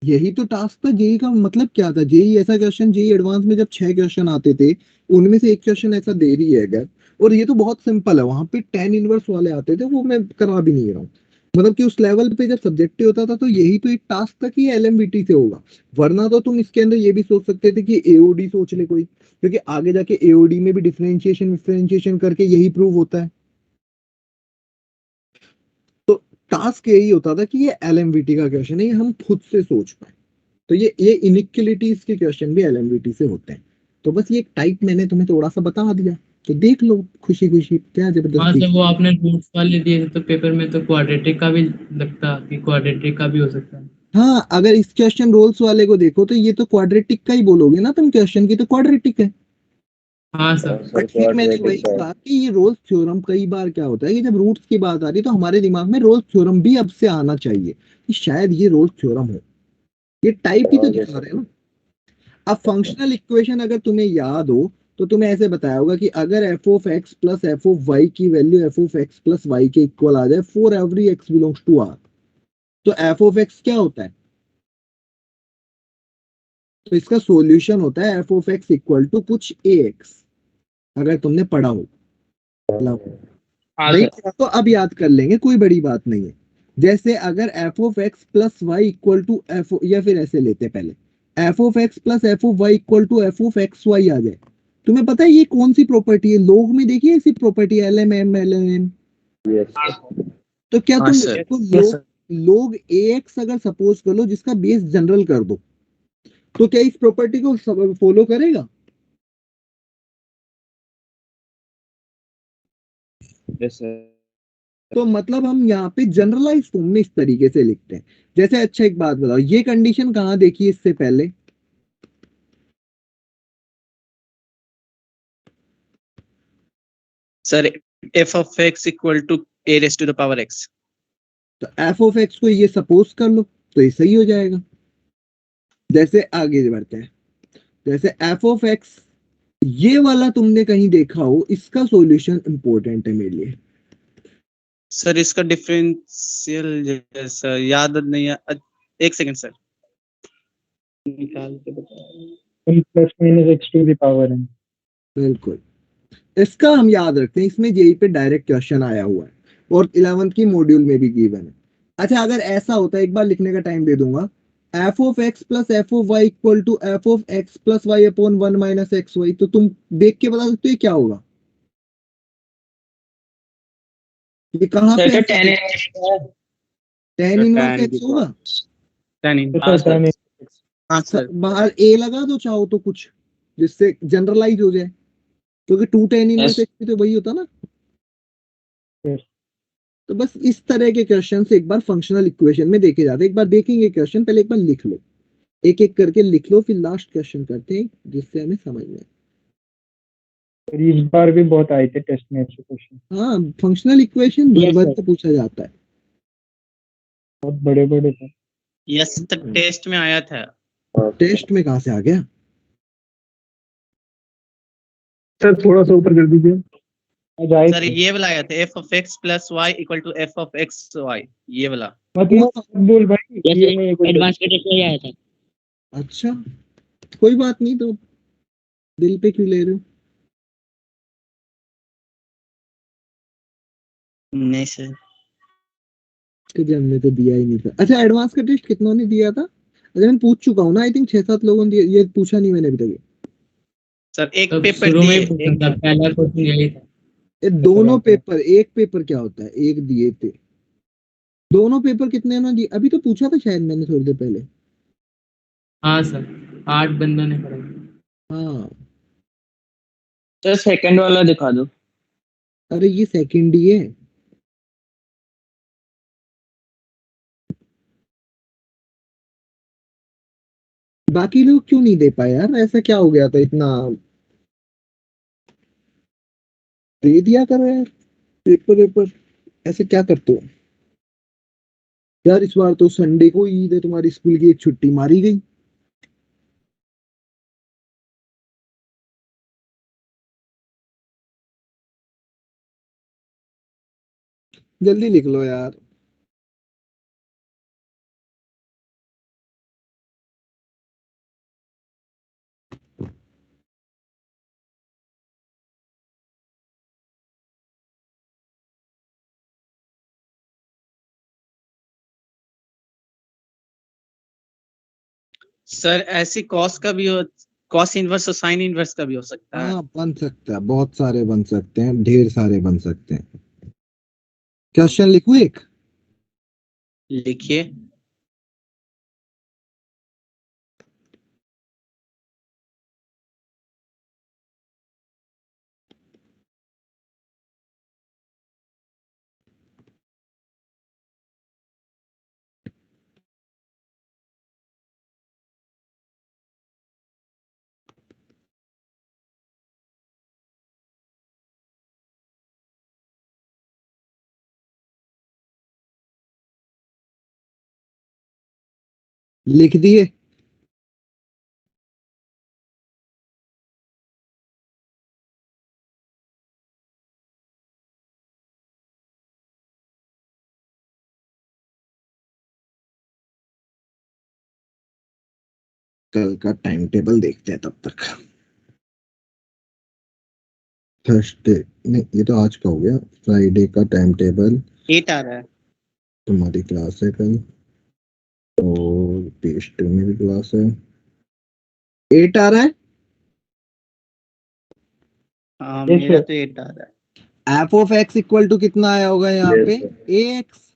यही तो टास्क था जेई का। मतलब क्या था, जेई ऐसा क्वेश्चन, जेई एडवांस में जब 6 क्वेश्चन आते थे उनमें से एक क्वेश्चन ऐसा दे रही है अगर, और ये तो बहुत सिंपल है, वहां पे 10 इनवर्स वाले आते थे, वो मैं करा भी नहीं रहा हूँ। मतलब कि उस लेवल पे जब सब्जेक्टिव होता था तो यही तो एक टास्क था कि एलएमवीटी से होगा, वरना तो तुम इसके अंदर ये भी सोच सकते थे कि एओडी सोच ले कोई, क्योंकि आगे जाके एओडी में भी डिफरेंशिएशन करके यही प्रूव होता है। तो टास्क यही होता था कि ये एलएमवीटी का क्वेश्चन है, ये हम खुद से सोच पाए। तो ये इनइक्वलिटीज के क्वेश्चन भी एलएमवीटी से होते हैं। तो बस ये एक टाइप मैंने तुम्हें थोड़ा सा बता दिया, तो देख लो खुशी खुशी, क्या हाँ जबरदस्ती। सर, वो आपने रूट्स वाले दिए थे तो पेपर में तो क्वाड्रेटिक का भी लगता कि क्वाड्रेटिक का भी हो सकता है। हाँ, अगर इस क्वेश्चन रोल्स वाले को देखो तो ये तो क्वाड्रेटिक का ही बोलोगे ना तुम, क्वेश्चन की तो क्वाड्रेटिक है। हाँ सर। सर बट फिर मैंने वही क्वाड्रेटिक का है। कहा कि ये रोल्स थ्योरम कई बार क्या होता है कि जब रूट्स की बात आ रही है तो हमारे दिमाग में रोल्स थ्योरम भी अब से आना चाहिए कि शायद ये रोल्स थ्योरम हो, ये टाइप ही तो हाँ दिखा जैसे रहे हैं ना। अब फंक्शनल इक्वेशन अगर तुम्हें याद हो तो तुम्हें ऐसे बताया होगा कि अगर f of x plus F of y की value f of x plus y के इक्वल आ जाए for every x belongs to R, तो एफ ऑफ एक्स क्या होता है? तो इसका सॉल्यूशन होता है F of x equal to कुछ ए एक्स, अगर तुमने पढ़ा हो। हाँ नहीं सर। पढ़ा तो अब याद कर लेंगे, कोई बड़ी बात नहीं है। जैसे अगर f of x plus Y equal to f, या फिर ऐसे लेते हैं पहले, f of x plus F of Y equal to F of x y आ जाए, तुम्हें पता है ये कौन सी प्रॉपर्टी है? लोग में देखिए ऐसी property L M M L M M. Yes तो क्या हाँ तुम सर। इसको लोग ए एक्स अगर सपोज कर लो जिसका बेस जनरल कर दो, तो क्या इस प्रॉपर्टी को फॉलो करेगा? Yes sir. तो मतलब हम यहाँ पे जनरलाइज फॉर्म में इस तरीके से लिखते हैं। जैसे अच्छा एक बात बताओ, ये कंडीशन कहाँ देखी है इससे पहले? Sir F of x equal to A raise to the power X. तो एफ ऑफ एक्स को ये सपोज कर लो तो ये सही हो जाएगा। जैसे आगे बढ़ते हैं, जैसे एफ ऑफ एक्स ये वाला तुमने कहीं देखा हो, इसका सॉल्यूशन इंपॉर्टेंट है मेरे लिए। सर इसका डिफरेंशियल जैसा याद नहीं है। एक सेकंड सर, निकाल के बताओ। 1 plus minus X to the power n। बिल्कुल, इसका हम याद रखते हैं, इसमें जेई पे डायरेक्ट क्वेश्चन आया हुआ है और 11th की मॉड्यूल में भी गिवन है। अच्छा, अगर ऐसा होता है, एक बार लिखने का टाइम दे दूंगा, F of x plus F of Y equal to F of x plus Y upon 1 minus X Y, तो तुम देख के बता सकते हो ये क्या होगा? ये कहाँ पे सर ऐसा टेन इनवर्स एक्स होगा? Ten in. तो सर tan हाँ सर। बाहर ए लगा दो चाहो तो कुछ, जिससे जनरलाइज हो जाए, क्योंकि टू टेन इनवर्स एक्स भी तो वही होता ना। Yes. तो बस इस तरह के क्वेश्चन से एक बार फंक्शनल इक्वेशन में देखे जाते हैं। एक बार देखेंगे क्वेश्चन, पहले एक बार लिख लो, एक एक करके लिख लो, फिर लास्ट क्वेश्चन करते हैं जिससे हमें समझ में आए। और इस बार भी बहुत आए थे टेस्ट में ऐसे क्वेश्चन, हाँ, फंक्शनल इक्वेशन भर भर के पूछा जाता है। बहुत बड़े बड़े थे। यस सर, टेस्ट में आया था। टेस्ट में कहाँ से आ गया? सर थोड़ा सा ऊपर कर दीजिए। आज आए सर थे। ये वाला आया था, F of x plus Y equal to F of x Y, ये वाला। मत बोल भाई, ये मैं एडवांस के टेस्ट में आया था। अच्छा, कोई बात नहीं, तो दिल पे क्यों ले रहे हो? नहीं सर। कि हमने तो दिया ही नहीं था। अच्छा, एडवांस का टेस्ट कितनों ने दिया था? अच्छा, मैं पूछ चुका हूँ ना, आई थिंक 6-7 लोगों ने दिया, ये पूछा नहीं मैंने अभी तक। सर एक तब पेपर शुरू में ही दिए, पूछा था, पहला क्वेश्चन यही था। ये दोनों पेपर, एक पेपर क्या होता है, एक दिए थे, दोनों पेपर कितने ने दिए अभी तो पूछा था शायद मैंने थोड़ी देर पहले। हाँ सर, 8 बंदों ने करा। हाँ, सर सेकंड वाला दिखा दो। अरे ये सेकंड ही है। बाकी लोग क्यों नहीं दे पाए यार? ऐसा क्या हो गया था इतना? दे दिया करो यार पेपर पेपर, ऐसे क्या करते हो यार? इस बार तो संडे को ईद है, तुम्हारी स्कूल की एक छुट्टी मारी गई। जल्दी लिख लो यार। सर ऐसी कॉस का भी हो, कॉस इनवर्स और साइन इनवर्स का भी हो सकता है। हाँ, बन सकता है, बहुत सारे बन सकते हैं, ढेर सारे बन सकते हैं। क्वेश्चन लिखूं एक? लिखिए। लिख दिए? कल का टाइम टेबल देखते हैं तब तक। थर्सडे नहीं, ये तो आज का हो गया। फ्राइडे का टाइम टेबल 8 आ रहा है। तुम्हारी क्लास है कल, और पेस्ट में भी क्लास है। 8 आ रहा है। हाँ Yes, मेरा sir. तो 8 आ रहा है। F of x equal to कितना आया होगा यहाँ Yes, पे? sir. A X.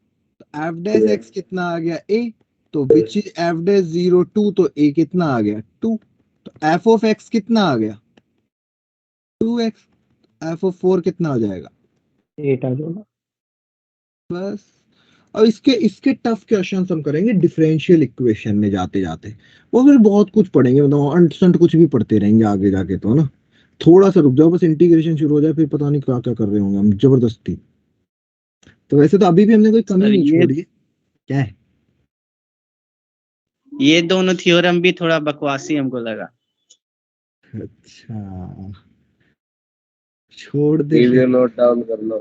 F dash X कितना आ गया? ए। तो विच इज एफ डैश 0 2, तो ए कितना आ गया? 2। तो एफ ऑफ एक्स कितना आ गया? 2x। एफ ऑफ 4 कितना हो जाएगा? 8 आ जाएगा। बस। अब इसके इसके टफ क्वेश्चन हम करेंगे डिफरेंशियल इक्वेशन में जाते जाते। वो फिर बहुत कुछ पढ़ेंगे, मतलब अंट संट कुछ भी पढ़ते रहेंगे आगे जाके, तो ना थोड़ा सा रुक जाओ, बस इंटीग्रेशन शुरू हो जाए, फिर पता नहीं क्या क्या कर रहे होंगे हम जबरदस्ती। तो वैसे तो अभी भी हमने कोई कमी सर नहीं ये छोड़ी है। क्या है? ये दोनों थ्योरम भी थोड़ा बकवासी हमको लगा। अच्छा, छोड़ दे वीडियो फिर। नोट डाउन कर लो।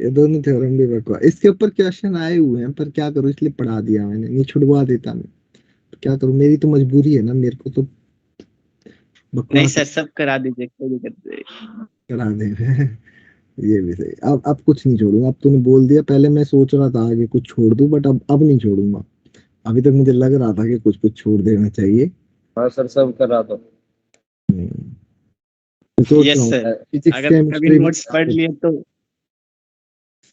ये दोनों थ्योरम भी बकवास, इसके ऊपर क्वेश्चन आए हुए हैं, पर क्या करूं, इसलिए पढ़ा दिया मैंने, नहीं छुड़वा देता मैं। तो क्या करूं, मेरी तो मजबूरी है ना, मेरे को तो नहीं बकवास सर सब करा दीजिए, कोई दिक्कत नहीं। करा दे। ये भी सही। अब कुछ नहीं छोड़ूंगा, अब तूने बोल दिया। पहले मैं सोच रहा था आगे कुछ छोड़ दूं, बट अब नहीं छोड़ूंगा। अभी तक मुझे लग रहा था कि कुछ कुछ छोड़ देना चाहिए। हाँ सर, सब करा दो। मैं सोच रहा यस हूँ सर, फिजिक्स अगर कभी केमिस्ट्री भी नोट्स पढ़ लिए तो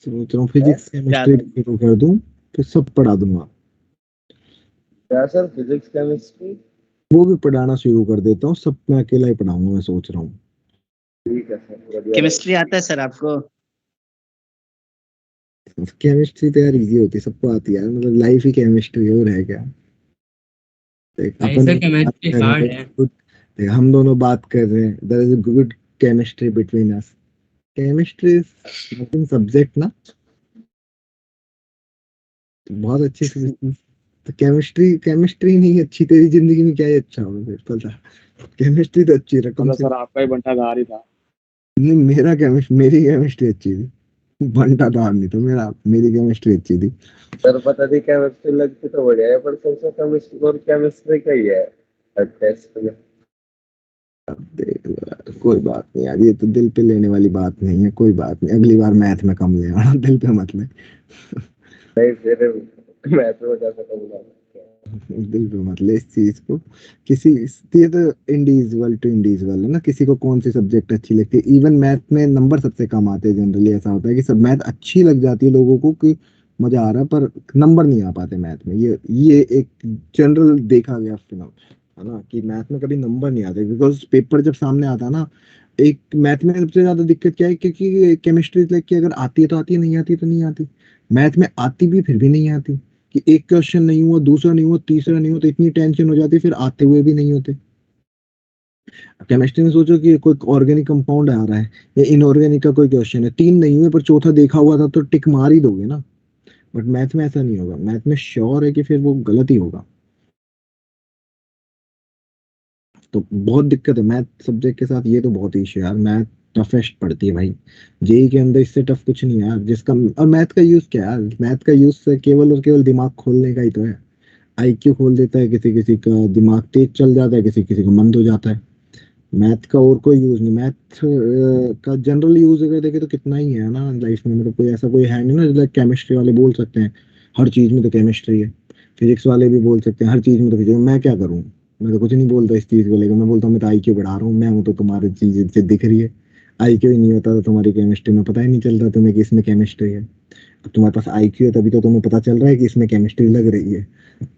सोच रहा हूँ फिजिक्स केमिस्ट्री ज्यादा। भी शुरू कर दूं, फिर सब पढ़ा दूंगा। क्या सर? Physics chemistry? वो भी पढ़ाना शुरू कर देता हूँ, सब मैं अकेला ही पढ़ाऊंगा, मैं सोच रहा हूँ। ठीक है सर, बढ़िया। केमिस्ट्री आता है सर आपको? केमिस्ट्री तो यार इजी होती है, सबको आती है यार, मतलब लाइफ ही केमिस्ट्री है, और है क्या। देख नहीं अपन सर, बात केमिस्ट्री कर हार्ड रहे है। हैं, देख हम दोनों बात कर रहे हैं, there is a good chemistry between us. Chemistry is subject ना, बहुत अच्छी सी। तो केमिस्ट्री केमिस्ट्री नहीं अच्छी, तेरी जिंदगी में क्या ही अच्छा होगा फिर, पता। केमिस्ट्री तो अच्छी रकम से। सर आपका ही बंटाधार ही था। नहीं, मेरी केमिस्ट्री अच्छी थी, बंटाधार नहीं था मेरा, मेरी केमिस्ट्री अच्छी थी। सर पता नहीं केमिस्ट्री लगती तो बढ़िया है, पर सबसे केमिस्ट्री और केमिस्ट्री का ही है टेस्ट में। अब देख लो यार, कोई बात नहीं यार, ये तो दिल पे लेने वाली बात नहीं है, कोई बात नहीं, अगली बार मैथ में कम ले आना, दिल पे मत ले। नहीं फिर मैथ में ज्यादा कम। दिल पे मत ले इस चीज को। किसी, ये तो इंडिविजुअल टू इंडिविजुअल है ना, किसी को कौन सी सब्जेक्ट अच्छी लगती है। इवन मैथ में नंबर सबसे कम आते हैं जनरली, ऐसा होता है कि सब मैथ अच्छी लग जाती है लोगों को कि मजा आ रहा है, पर नंबर नहीं आ पाते मैथ में। ये एक जनरल देखा गया फिनोमेना है ना, कि मैथ में कभी नंबर नहीं आते, बिकॉज पेपर जब सामने आता है ना, एक मैथ में सबसे ज्यादा दिक्कत क्या है, क्योंकि केमिस्ट्री लाइक कि अगर आती है तो आती है, नहीं आती तो नहीं आती। मैथ में आती भी फिर भी नहीं आती, कि एक क्वेश्चन नहीं हुआ, दूसरा नहीं हुआ, तीसरा नहीं हुआ, तो इतनी टेंशन हो जाती, फिर आते हुए भी नहीं होते। केमिस्ट्री में सोचो कि कोई ऑर्गेनिक कंपाउंड आ रहा है, या इनऑर्गेनिक का कोई क्वेश्चन है, 3 नहीं हुए पर चौथा देखा हुआ था, तो टिक मार ही दोगे ना। बट मैथ में ऐसा नहीं होगा, मैथ में श्योर है कि फिर वो गलत ही होगा। तो बहुत दिक्कत है मैथ सब्जेक्ट के साथ, ये तो बहुत इशू है यार, मैथ टफेस्ट पड़ती है भाई। जेई के अंदर इससे टफ कुछ नहीं है यार, जिसका। और मैथ का यूज क्या है यार, मैथ का यूज केवल और केवल दिमाग खोलने का ही तो है। आईक्यू खोल देता है, किसी किसी का दिमाग तेज चल जाता है, किसी किसी का मंद हो जाता है। मैथ का और कोई यूज नहीं। मैथ का जनरल यूज अगर देखे तो कितना ही है ना लाइफ में, मतलब कोई ऐसा कोई है नहीं ना, जैसे केमिस्ट्री वाले बोल सकते हैं हर चीज में तो केमिस्ट्री है, फिजिक्स वाले भी बोल सकते हैं हर चीज में तो फिजिक्स। मैं क्या करूँ, मैं तो कुछ नहीं बोलता इस चीज को लेकर, मैं बोलता हूँ मैं तो आईक्यू बढ़ा रहा हूँ, मैं हूँ तो तुम्हारी चीज से दिख रही है। आईक्यू ही नहीं होता तो तुम्हारी केमिस्ट्री में पता ही नहीं चल रहा तुम्हें कि इसमें केमिस्ट्री है। अब तुम्हारे पास आईक्यू है तभी तो तुम्हें पता चल रहा है कि इसमें केमिस्ट्री लग रही है।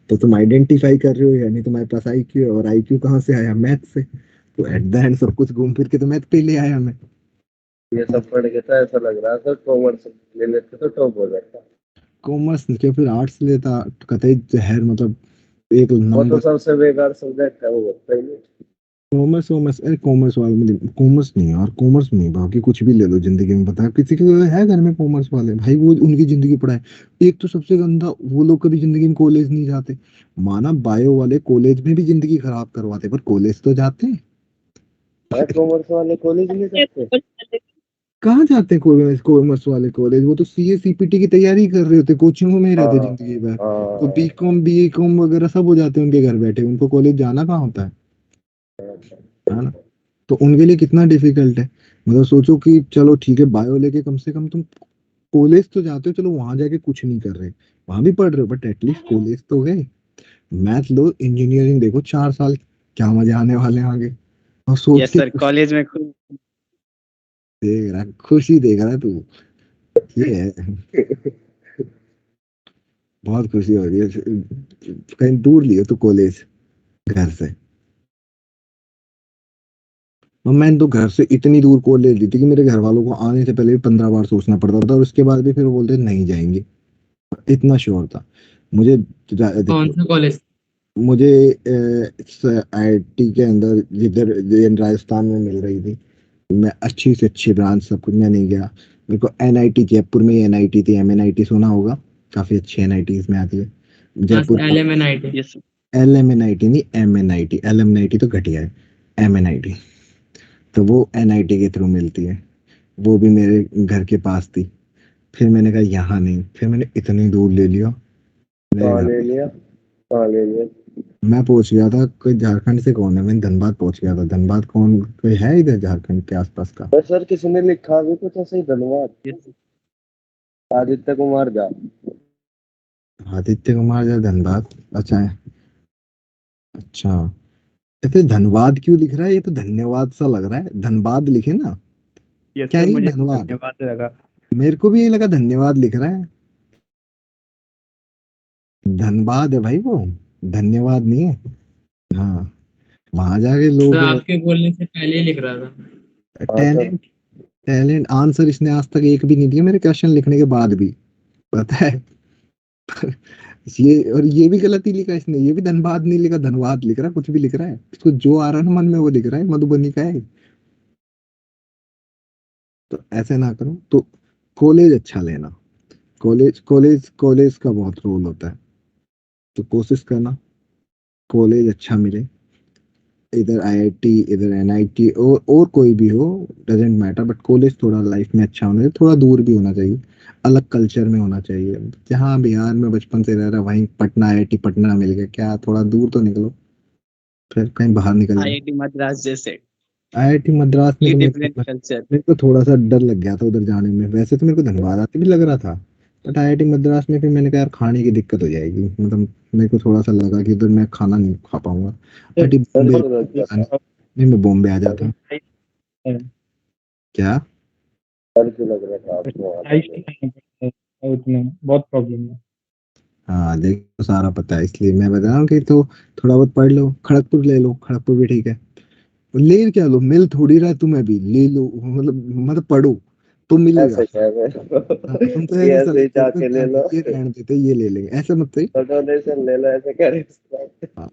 तो तुम आइडेंटिफाई कर रहे हो, यानी तुम्हारे पास आईक्यू है, और आईक्यू कहाँ से आया, मैथ से। तो एट द एंड सब कुछ घूम फिर के तो मैथ पे ही ले आया मैं। ये सब पढ़ के तो ऐसा लग रहा है सर कॉमर्स ले लेते तो टॉप हो जाता। कॉमर्स के फिर आर्ट्स लेता, कतई जहर, मतलब एक वो तो नंबर। सबसे बेकार सब्जेक्ट है, वो होता ही नहीं। कॉमर्स वॉमर्स, अरे कॉमर्स वाले में कॉमर्स नहीं यार, कॉमर्स में बाकी कुछ भी ले लो जिंदगी में, पता है किसी के है घर में कॉमर्स वाले भाई, वो उनकी जिंदगी पढ़ाए। एक तो सबसे गंदा, वो लोग कभी जिंदगी में कॉलेज नहीं जाते। माना बायो वाले कॉलेज में भी जिंदगी खराब करवाते, पर कॉलेज तो जाते हैं। कॉमर्स वाले कॉलेज नहीं जाते? कहाँ जाते हैं कॉमर्स कॉमर्स वाले कॉलेज? वो तो सीए सीपीटी की तैयारी कर रहे होते, कोचिंगों में ही रहते जिंदगी भर। तो हाँ बीकॉम बीकॉम वगैरह सब हो जाते हैं उनके घर बैठे, उनको कॉलेज जाना कहाँ होता है ना? तो उनके लिए कितना डिफिकल्ट है। मतलब सोचो कि चलो ठीक है बायो लेके कम से कम तुम कॉलेज तो जाते हो, चलो वहां जाके कुछ नहीं कर रहे, वहां भी पढ़ रहे हो, बट एटलीस्ट कॉलेज तो गए। मैथ लो, इंजीनियरिंग देखो 4 साल, क्या मजे आने वाले हैं आगे। और सोच यस के सर, कॉलेज में खुद देख रहा है, खुशी देख रहा है तू, ये है। बहुत खुशी हो रही है। कहीं दूर लियो तो कॉलेज घर से। और मैंने तो घर से इतनी दूर कॉलेज ली थी कि मेरे घर वालों को आने से पहले भी 15 बार सोचना पड़ता था, और उसके बाद भी फिर वो बोलते नहीं जाएंगे, इतना श्योर था मुझे। कौन देखो, सा कॉलेज? मुझे आईआईटी के अंदर जिधर राजस्थान में मिल रही थी, मैं अच्छी से अच्छी ब्रांच सब कुछ, मैं नहीं गया। मेरे को एनआईटी, जयपुर में एनआईटी थी, एमएनआईटी सुना होगा, काफी अच्छी एनआईटी में आती है जयपुर की। LMNIT। Yes sir. एलएमएनआईटी नहीं, एमएनआईटी, एलएमएनआईटी तो घटिया है, एमएनआईटी। तो वो एनआईटी के थ्रू मिलती है, वो भी मेरे घर के पास थी। फिर मैंने कहा यहाँ नहीं, फिर मैंने इतनी दूर ले लिया मेरे कहाँ घर। ले लिया? कहाँ ले लिया? मैं पहुंच गया था, कोई झारखंड से कौन है, मैं धनबाद पहुंच गया था। धनबाद कौन कोई है इधर झारखंड के आसपास का? बस सर किसने लिखा भी कुछ ऐसे ही? धन्यवाद। यस आदित्य कुमार झा। आदित्य कुमार या धनबाद? अच्छा है, अच्छा। ऐसे धनबाद क्यों लिख रहा है? ये तो धन्यवाद सा लग रहा है, धनबाद लिखे ना। यस क्या सर, ये मुझे धन्यवाद? धन्यवाद लगा। मेरे को भी ये लगा धन्यवाद लिख रहा है। धनबाद है भाई वो, धन्यवाद नहीं है। हाँ, वहां जाके तो लोग आपके बोलने से पहले ही लिख रहा था। हाँ सर। टैलेंट, टैलेंट आंसर इसने आज तक एक भी नहीं दिया मेरे क्वेश्चन लिखने के बाद भी, पता है। ये और ये भी गलती लिखा इसने, ये भी धनबाद नहीं लिखा, धनबाद लिख रहा है, कुछ भी लिख रहा है, इसको जो आ रहा है ना मन में वो लिख रहा है, मधुबनी का है। तो ऐसे ना करो। तो कॉलेज अच्छा लेना, कॉलेज कॉलेज कॉलेज का बहुत रोल होता है। तो कोशिश करना कॉलेज अच्छा मिले, इधर आईआईटी, इधर एनआईटी, और कोई भी हो, डजेंट मैटर, बट कॉलेज थोड़ा लाइफ में अच्छा होना चाहिए, थोड़ा दूर भी होना चाहिए, अलग कल्चर में होना चाहिए। जहाँ बिहार में बचपन से रह रहा, वहीं पटना, आईआईटी पटना मिल गया, क्या थोड़ा दूर तो निकलो, फिर कहीं बाहर निकल जाओ। आईआईटी मद्रास जैसे आईआईटी मद्रास में तो डिफरेंट कल्चर। मेरे को थोड़ा सा डर लग गया था उधर जाने में। वैसे तो मेरे को धनबाद आते भी लग रहा था, बट आईआईटी मद्रास में फिर मैंने कहा यार खाने की दिक्कत हो जाएगी, मतलब मेरे को थोड़ा सा लगा कि उधर मैं खाना नहीं खा पाऊंगा। बट ये सर बॉम्बे, क्यों लग गया था? नहीं मैं बॉम्बे आ जाता। क्या? सर क्यों लग रहा था आपको वहाँ आइस जाके? साउथ में बहुत प्रॉब्लम है। हाँ देखो, सारा पता है, इसलिए मैं बता रहा हूँ कि तो थोड़ा बहुत पढ़ लो, खड़गपुर ले लो, खड़गपुर भी ठीक है। ले क्या लो, मिल थोड़ी रहा है तुम्हें भी, ले लो, मतलब पढ़ो तो मिलेगा। ऐसे कह रहे हाँ, हो? तुम तो ये ऐसे ऐसे ही सेलेक्ट करते हो जाके कि ले हाँ, लो। ये रहने देते, ये ले लेंगे, ऐसा मत सही। डोनेशन ले लो ऐसे कह रहे हो? हाँ,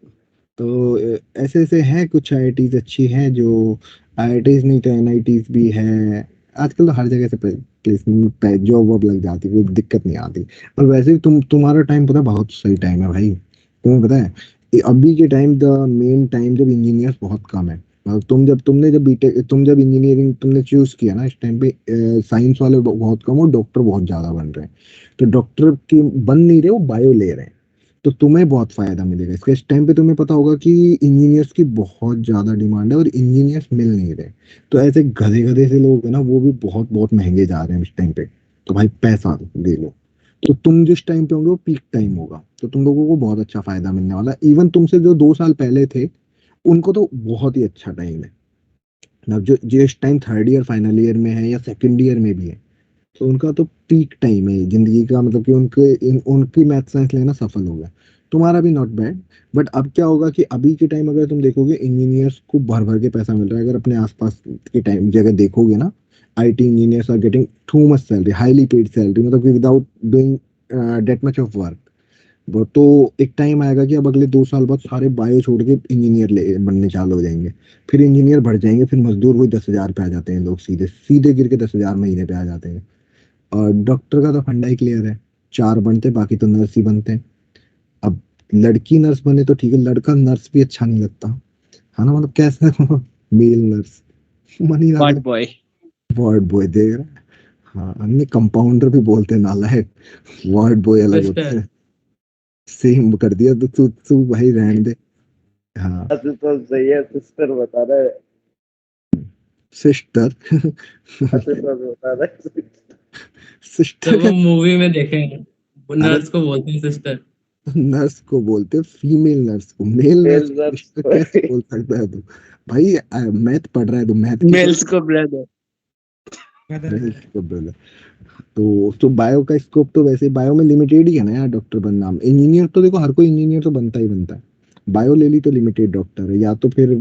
तो ऐसे ऐसे हैं कुछ आईआईटीज अच्छी हैं, जो आईआईटीज नहीं तो एनआईटीज भी है। आजकल तो हर जगह से प्लेसमेंट जॉब वॉब लग जाती है, कोई दिक्कत नहीं आती। और वैसे भी तुम्हारा टाइम पता है, बहुत सही टाइम है भाई। तुम्हें पता है अभी के टाइम द मेन टाइम जब इंजीनियर्स बहुत कम है। मतलब तुमने जब बीटेक, तुम जब इंजीनियरिंग तुमने चूज किया ना, इस टाइम पे साइंस वाले बहुत कम और डॉक्टर बहुत ज्यादा बन रहे हैं। तो डॉक्टर की बन नहीं रहे, वो बायो ले रहे हैं। तो तुम्हें बहुत फायदा मिलेगा इसका। इस टाइम पे तुम्हें पता होगा कि इंजीनियर्स की बहुत ज्यादा डिमांड है और इंजीनियर्स मिल नहीं रहे। तो ऐसे गधे गधे से लोग है ना, वो भी बहुत बहुत महंगे जा रहे हैं इस टाइम पे। तो भाई पैसा दे लो। तो तुम जिस टाइम पे होंगे वो पीक टाइम होगा, तो तुम लोगों को बहुत अच्छा फायदा मिलने वाला है। इवन तुमसे जो 2 साल पहले थे उनको तो बहुत ही अच्छा टाइम है। मतलब जो जो इस time third year final year में है या सेकंड ईयर में भी है, तो उनका तो पीक टाइम है जिंदगी का। मतलब कि उनकी मैथ साइंस लेना सफल हो गया। तुम्हारा भी नॉट बैड। बट अब क्या होगा कि अभी के टाइम अगर तुम देखोगे, इंजीनियर्स को भर भर के पैसा मिल रहा है। अगर अपने आसपास के टाइम जगह देखोगे ना, IT engineers are getting too much salary, highly paid salary, मतलब कि without doing that much of work. वो तो एक टाइम आएगा कि अब अगले 2 साल बाद सारे बायो छोड़ के इंजीनियर बनने चालू हो जाएंगे, फिर इंजीनियर बढ़ जाएंगे, फिर मजदूर वही 10,000 पे आ जाते हैं, लोग सीधे सीधे गिर के 10,000 महीने पे आ जाते हैं। और डॉक्टर का तो फंडा ही क्लियर है, 4 बनते, बाकी तो नर्स ही बनते हैं। अब लड़की नर्स बने तो ठीक है, लड़का नर्स भी अच्छा नहीं लगता है ना, मतलब कैसे मेल नर्स मन ही ना वार्ड करे। बॉय। वार्ड बॉय देख रहा है? हाँ, हमने कंपाउंडर भी बोलते हैं नालायक, वार्ड बॉय अलग होता सिस्टर है। सेम कर दिया तो तू तू भाई रहने दे। हाँ, अच्छा तो सही है, सिस्टर बता रहा है। सिस्टर अच्छा तो बता रहा है। सिस्टर जब का वो मूवी में देखे हैं वो अरे नर्स को बोलते हैं सिस्टर। नर्स को बोलते फीमेल नर्स को, मेल नर्स मेल को नर्स सिस्टर कैसे बोल सकता है तू? भाई मैथ पढ़ रहा है, तो मैथ की मेल्स को ब्रदर। तो तो बायो का स्कोप तो वैसे बायो में लिमिटेड ही है ना यार, डॉक्टर बनना। इंजीनियर तो देखो हर कोई इंजीनियर तो बनता ही बनता है, बायो ले ली तो लिमिटेड डॉक्टर है, या तो फिर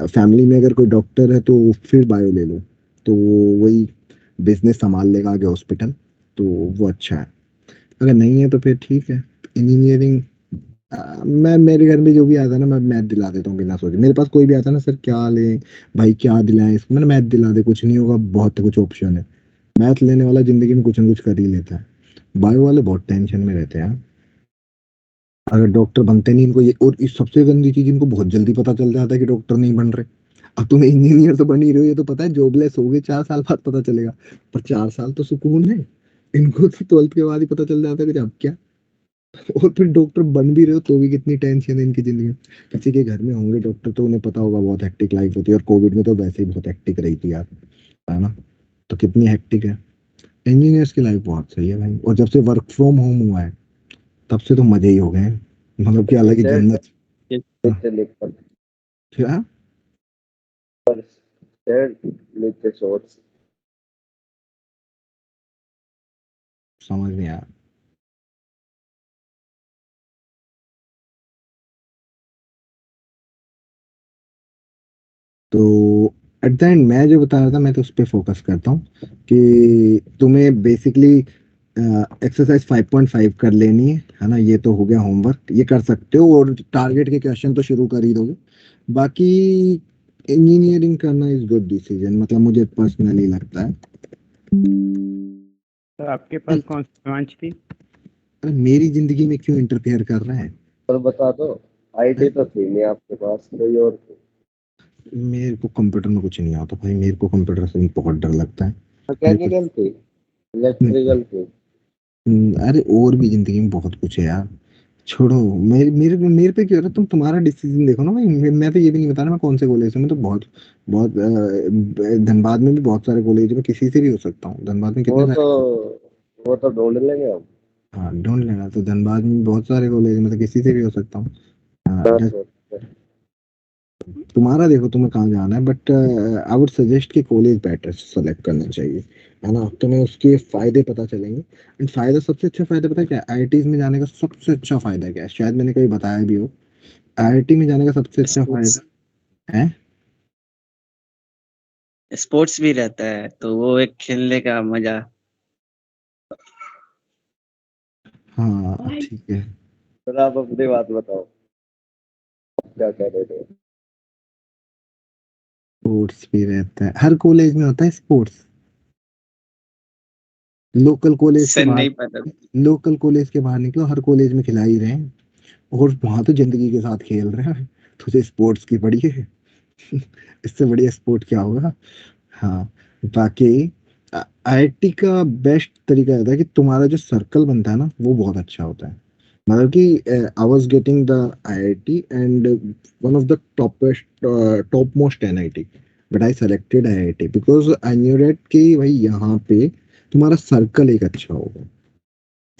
फैमिली में अगर कोई डॉक्टर है तो फिर बायो ले लो, तो वही बिजनेस संभाल लेगा आगे हॉस्पिटल, तो वो अच्छा है। अगर नहीं है तो फिर ठीक है इंजीनियरिंग। मैं मेरे घर में जो भी आता है ना, मैं मैथ दिला देता हूँ बिना सोचे। मेरे पास कोई भी आता है ना, सर क्या लें भाई, क्या दिलाएं इसको, मैंने मैथ दिला दे, कुछ नहीं होगा, बहुत कुछ ऑप्शन है। मैथ लेने वाला जिंदगी में कुछ ना कुछ कर ही लेता है। बायो वाले बहुत टेंशन में रहते हैं। अगर डॉक्टर बनते नहीं इनको ये, और इस सबसे गंदी चीज, इनको बहुत जल्दी पता चल जाता है कि डॉक्टर नहीं बन रहे। अब तुम्हें इंजीनियर तो बन ही रहे हो, ये तो पता है जॉबलेस हो गए 4 साल बाद पता चलेगा, पर 4 साल तो सुकून है। इनको तो 12th के बाद ही पता चल जाता है कि अब क्या। और फिर डॉक्टर बन भी रहे हो तो भी कितनी टेंशन है इनकी जिंदगी में। किसी के घर में होंगे डॉक्टर तो उन्हें पता होगा बहुत हेक्टिक लाइफ होती है, और कोविड में तो वैसे ही बहुत हेक्टिक रही थी यार, है ना? तो कितनी हेक्टिक है। इंजीनियर्स की लाइफ बहुत सही है भाई, और जब से वर्क फ्रॉम होम हुआ है तब से तो मजे ही हो गए हैं, मतलब कि अलग ही जन्नत। हाँ, नीचे लिख पर क्या? शेयर नीचे शॉर्ट्स। समझ नहीं आया। तो एट द एंड मैं जो बता रहा था, मैं तो उस पर फोकस करता हूँ कि तुम्हें बेसिकली एक्सरसाइज 5.5 कर लेनी है ना, ये तो हो गया होमवर्क, ये कर सकते हो, और टारगेट के क्वेश्चन तो शुरू कर ही दोगे। बाकी इंजीनियरिंग करना इज गुड डिसीजन, मतलब मुझे पर्सनली लगता है। तो आपके पास कौन सी ब्रांच थी? अरे मेरी जिंदगी में क्यों इंटरफेयर कर रहा है? और बता दो, आईडी तो थी नहीं आपके पास, कोई और थी? मेरे को कंप्यूटर में कुछ नहीं आता भाई, मेरे को कंप्यूटर से बहुत डर लगता है। मेरे को मैकेनिकल थी, इलेक्ट्रिकल थी? अरे और भी जिंदगी में बहुत कुछ है यार, छोड़ो। मेरे मेरे मेरे पे क्यों हो रहा है? तुम्हारा डिसीजन देखो ना भाई, मैं तो ये भी नहीं बता रहा मैं कौन से कॉलेज से, मैं तो बहुत बहुत धनबाद में भी बहुत सारे कॉलेज में किसी से भी हो सकता हूँ, धनबाद में वो कितने तो सारे। वो तो ढूंढ लेंगे हम। हाँ ढूंढ लेना, तो धनबाद में भी बहुत सारे कॉलेज में तो किसी से भी हो सकता हूँ। हाँ, बस बस। तुम्हारा देखो तुम्हें कहाँ जाना है, बट आई वुड सजेस्ट कि कॉलेज बेटर सेलेक्ट करना चाहिए, है ना? तुम्हें उसके फायदे पता चलेंगे। एंड फायदा, सबसे अच्छा फायदा पता है क्या? आईआईटी में जाने का सबसे अच्छा फायदा क्या है, शायद मैंने कभी बताया भी हो। आईआईटी में जाने का सबसे अच्छा स्पोर्ट्स। फायदा है। स्पोर्ट्स भी रहता है तो वो एक खेलने का मजा। हाँ ठीक है। फिर आप अपनी बात बताओ, क्या कह रहे थे? स्पोर्ट्स भी रहता है, हर कॉलेज में होता है स्पोर्ट्स। लोकल कॉलेज के सर बाहर, नहीं पता। लोकल कॉलेज के बाहर निकलो, हर कॉलेज में खिला ही रहे हैं, और वहां तो जिंदगी के साथ खेल रहे हैं। तुझे स्पोर्ट्स की पड़ी है इससे बढ़िया स्पोर्ट क्या होगा? हाँ, बाकी आईआईटी का बेस्ट तरीका रहता है कि तुम्हारा जो सर्कल बनता है ना वो बहुत अच्छा होता है। मतलब कि I was getting the IIT and one of the top most NIT, but I selected IIT because I knew that कि भाई यहाँ पे तुम्हारा सर्कल एक अच्छा होगा।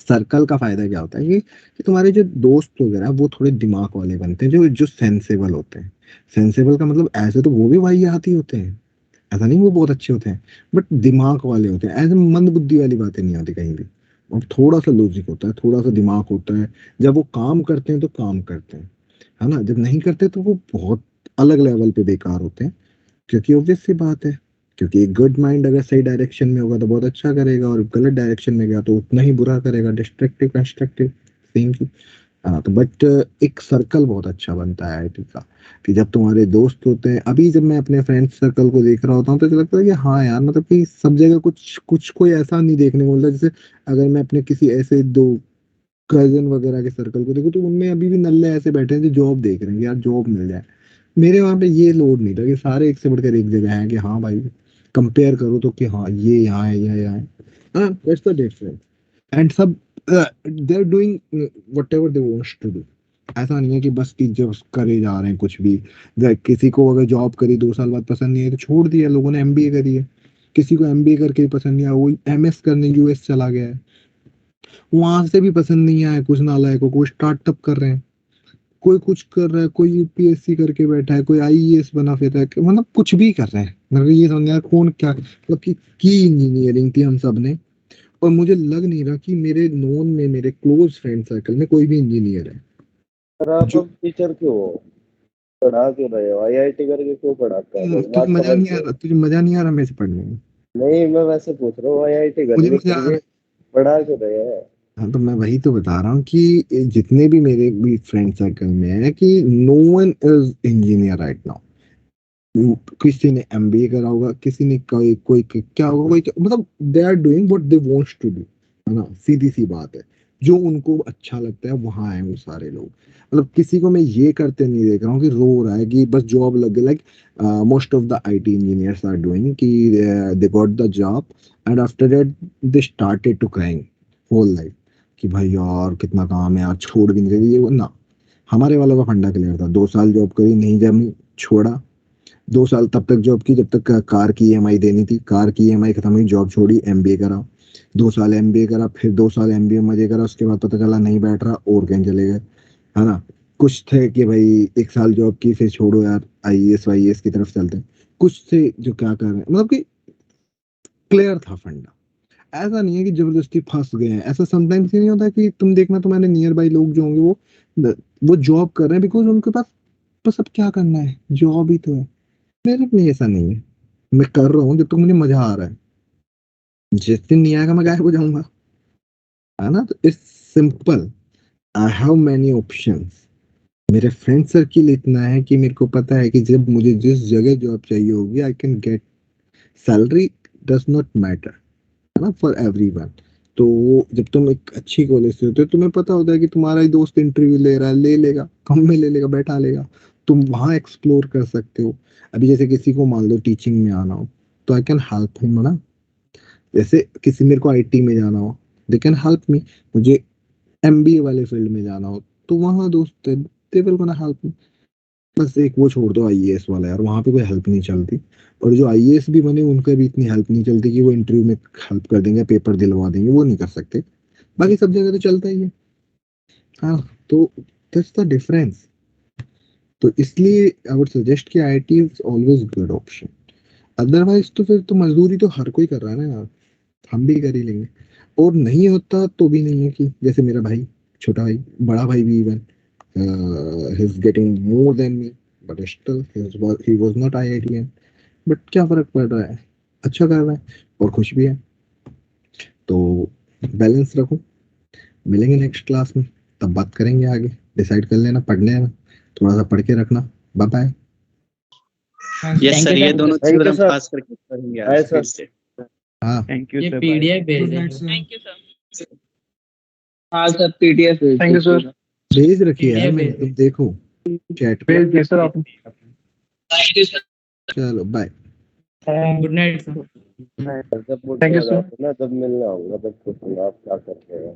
सर्कल का फायदा क्या होता है कि तुम्हारे जो दोस्त वगैरह हैं, वो थोड़े दिमाग वाले बनते हैं, जो जो सेंसेबल होते हैं। सेंसेबल का मतलब ऐसे तो वो भी वाहियात ही होते हैं, ऐसा नहीं वो बहुत अच्छे होते हैं, बट दिमाग वाले होते हैं, ऐसे मंद बुद्धि वाली बातें नहीं आती कहीं भी। और थोड़ा सा लॉजिक होता है, थोड़ा सा दिमाग होता है। जब वो काम करते हैं तो काम करते हैं, है ना? जब नहीं करते तो वो बहुत अलग लेवल पे बेकार होते हैं। क्योंकि ऑब्वियस सी बात है, क्योंकि एक गुड माइंड अगर सही डायरेक्शन में होगा तो बहुत अच्छा करेगा, और गलत डायरेक्शन में गया तो उतना ही बुरा करेगा, डिस्ट्रक्टिव कंस्ट्रक्टिव। सेम चीज। हाँ तो बट एक सर्कल बहुत अच्छा बनता है आईआईटी का, कि जब तुम्हारे दोस्त होते हैं। अभी जब मैं अपने फ्रेंड सर्कल को देख रहा होता हूँ तो लगता है कि हाँ यार, मतलब कि सब जगह कुछ कुछ कोई ऐसा नहीं देखने को मिलता। जैसे अगर मैं अपने किसी ऐसे दो कजन वगैरह के सर्कल को देखूं तो उनमें अभी भी नल्ले ऐसे बैठे हैं जो जॉब देख रहे हैं कि यार जॉब मिल जाए। मेरे वहां पे ये लोड नहीं था कि सारे एक से बढ़कर एक जगह है कि हाँ भाई कंपेयर करो तो कि हाँ ये यहाँ है ये यहाँ है। हाँ दैट्स द डिफरेंस। एंड सब they are doing whatever they wants to do. ऐसा नहीं है कि बस कि जब करे जा रहे हैं कुछ भी। किसी को अगर जॉब करी 2 साल बाद पसंद नहीं है तो छोड़ दिया, लोगों ने एमबीए करी है। किसी को एमबीए करके भी पसंद नहीं आया, वो एमएस करने यूएस चला गया है, वहां से भी पसंद नहीं आया। कुछ नालायकों को स्टार्टअप कर रहे हैं, कोई कुछ कर रहा है, कोई यूपीएससी करके बैठा है, कोई आईएएस बना फिर रहा है, मतलब कुछ भी कर रहे हैं। मतलब ये समझ यार कौन क्या, मतलब की इंजीनियरिंग थी हम सब ने। और मुझे लग नहीं रहा कि मेरे नोन में, मेरे क्लोज फ्रेंड सर्कल में कोई भी इंजीनियर है। सर आप जो अब टीचर क्यों हो, पढ़ा क्यों रहे हो, आईआईटी करके क्यों पढ़ाते हैं, तुझे बात मजा समझ नहीं आ लो। रहा, तुझे मजा नहीं आ रहा मेरे से पढ़ने में? नहीं मैं वैसे पूछ रहा हूँ, आईआईटी मुझे करके मजा आ रहा करके है। पढ़ा क्यों रहे हैं। हाँ तो मैं वही तो बता रहा हूँ कि जितने भी मेरे भी फ्रेंड सर्कल में है कि no one is engineer right now. किसी ने एमबीए करा होगा, किसी ने कोई कोई क्या होगा, कोई मतलब they are doing what they wants to do, है ना, सीधी सी बात है। जो उनको अच्छा लगता है वहां है वो सारे लोग। मतलब किसी को मैं ये करते नहीं देख रहा हूँ कि रो रहा है कि बस जॉब लग गई। Like most of the IT engineers are doing कि they got the job and after that they started to crying whole life कि भाई यार कितना काम है यार, छोड़ भी नहीं रही ये वो ना। हमारे वालों का फंडा क्लियर था, 2 साल जॉब करी, नहीं जमी, छोड़ा। 2 साल तब तक जॉब की जब तक कार की ईएमआई देनी थी, कार की ईएमआई खत्म हुई, जॉब छोड़ी, एमबीए करा। 2 साल एमबीए करा, फिर 2 साल एमबीए मजे करा, उसके बाद पता चला नहीं बैठ रहा और कहीं चले गए, है ना। कुछ थे कि भाई 1 साल जॉब की फिर छोड़ो यार, आईएएस वाईएएस की तरफ चलते हैं। कुछ थे जो क्या कर रहे हैं, मतलब कि क्लियर था फंडा। ऐसा नहीं है कि जबरदस्ती फंस गए हैं। ऐसा समटाइम्स नहीं होता कि तुम देखना तुम्हारे नियर बाई लोग जो होंगे वो जॉब कर रहे हैं बिकॉज उनके पास बस अब क्या करना है, जॉब ही तो है। मेरे में ऐसा नहीं है, मैं कर रहा हूँ जब तक मुझे मजा आ रहा है। जिस दिन नहीं आएगा मैं गायब हो जाऊंगा, है ना। तो it's simple, I have many options. मेरे फ्रेंड सर्किल इतना है कि मेरे को पता है कि जब मुझे जिस जगह जॉब चाहिए होगी I can get. Salary does not matter, है ना, फॉर एवरीवन। तो जब तुम एक अच्छी कॉलेज से होते हो तुम्हें पता होता है कि तुम्हारा ही दोस्त इंटरव्यू ले रहा है, ले लेगा, कम में ले लेगा, बैठा लेगा, तुम वहां एक्सप्लोर कर सकते हो। अभी जैसे किसी को मान लो टीचिंग में आना हो तो आई कैन हेल्प हिम ना। जैसे किसी मेरे को आईटी में जाना हो, दे कैन हेल्प मी। मुझे एमबीए वाले फील्ड में जाना हो तो वहाँ दोस्त है, they will gonna help me. बस एक वो छोड़ दो आईएएस वाला, यार वहाँ पे कोई हेल्प नहीं चलती। और जो आईएएस भी बने उनका भी इतनी हेल्प नहीं चलती कि वो इंटरव्यू में हेल्प कर देंगे, पेपर दिलवा देंगे, वो नहीं कर सकते। बाकी सब जगह तो चलता ही है। हाँ तो दैट्स द डिफरेंस। तो इसलिए आई वुड सजेस्ट कि IIT is always good option. Otherwise तो फिर तो मजदूरी तो हर कोई कर रहा है ना यार, हम भी कर ही लेंगे। और नहीं होता तो भी नहीं है कि जैसे मेरा भाई, छोटा भाई, बड़ा भाई भी even he is getting more than me, but still he was not IITian. But क्या फर्क पड़ रहा है, अच्छा कर रहा है और खुश भी है। तो बैलेंस रखो। मिलेंगे नेक्स्ट क्लास में, तब बात करेंगे आगे। डिसाइड कर लेना, पढ़ लेना, थोड़ा सा पढ़ के रखना। Bye bye. यस सर, ये दोनों थैंक चीज यू हम सर। खास करके करेंगे बाय आज सर। फिर से। हाँ थैंक यू ये सर। पीडीएफ भेज देंगे। Thank you sir. हाँ sir, PDF thank you sir. भेज रखिए यार PDF मैंने, भेज तुम देखो चैट पे। भेज दिया सर आपने। चलो बाय। Good night sir. जब Thank you, मुझे sir. ना जब मिलना होगा तब पूछूंगा आप क्या करते हैं।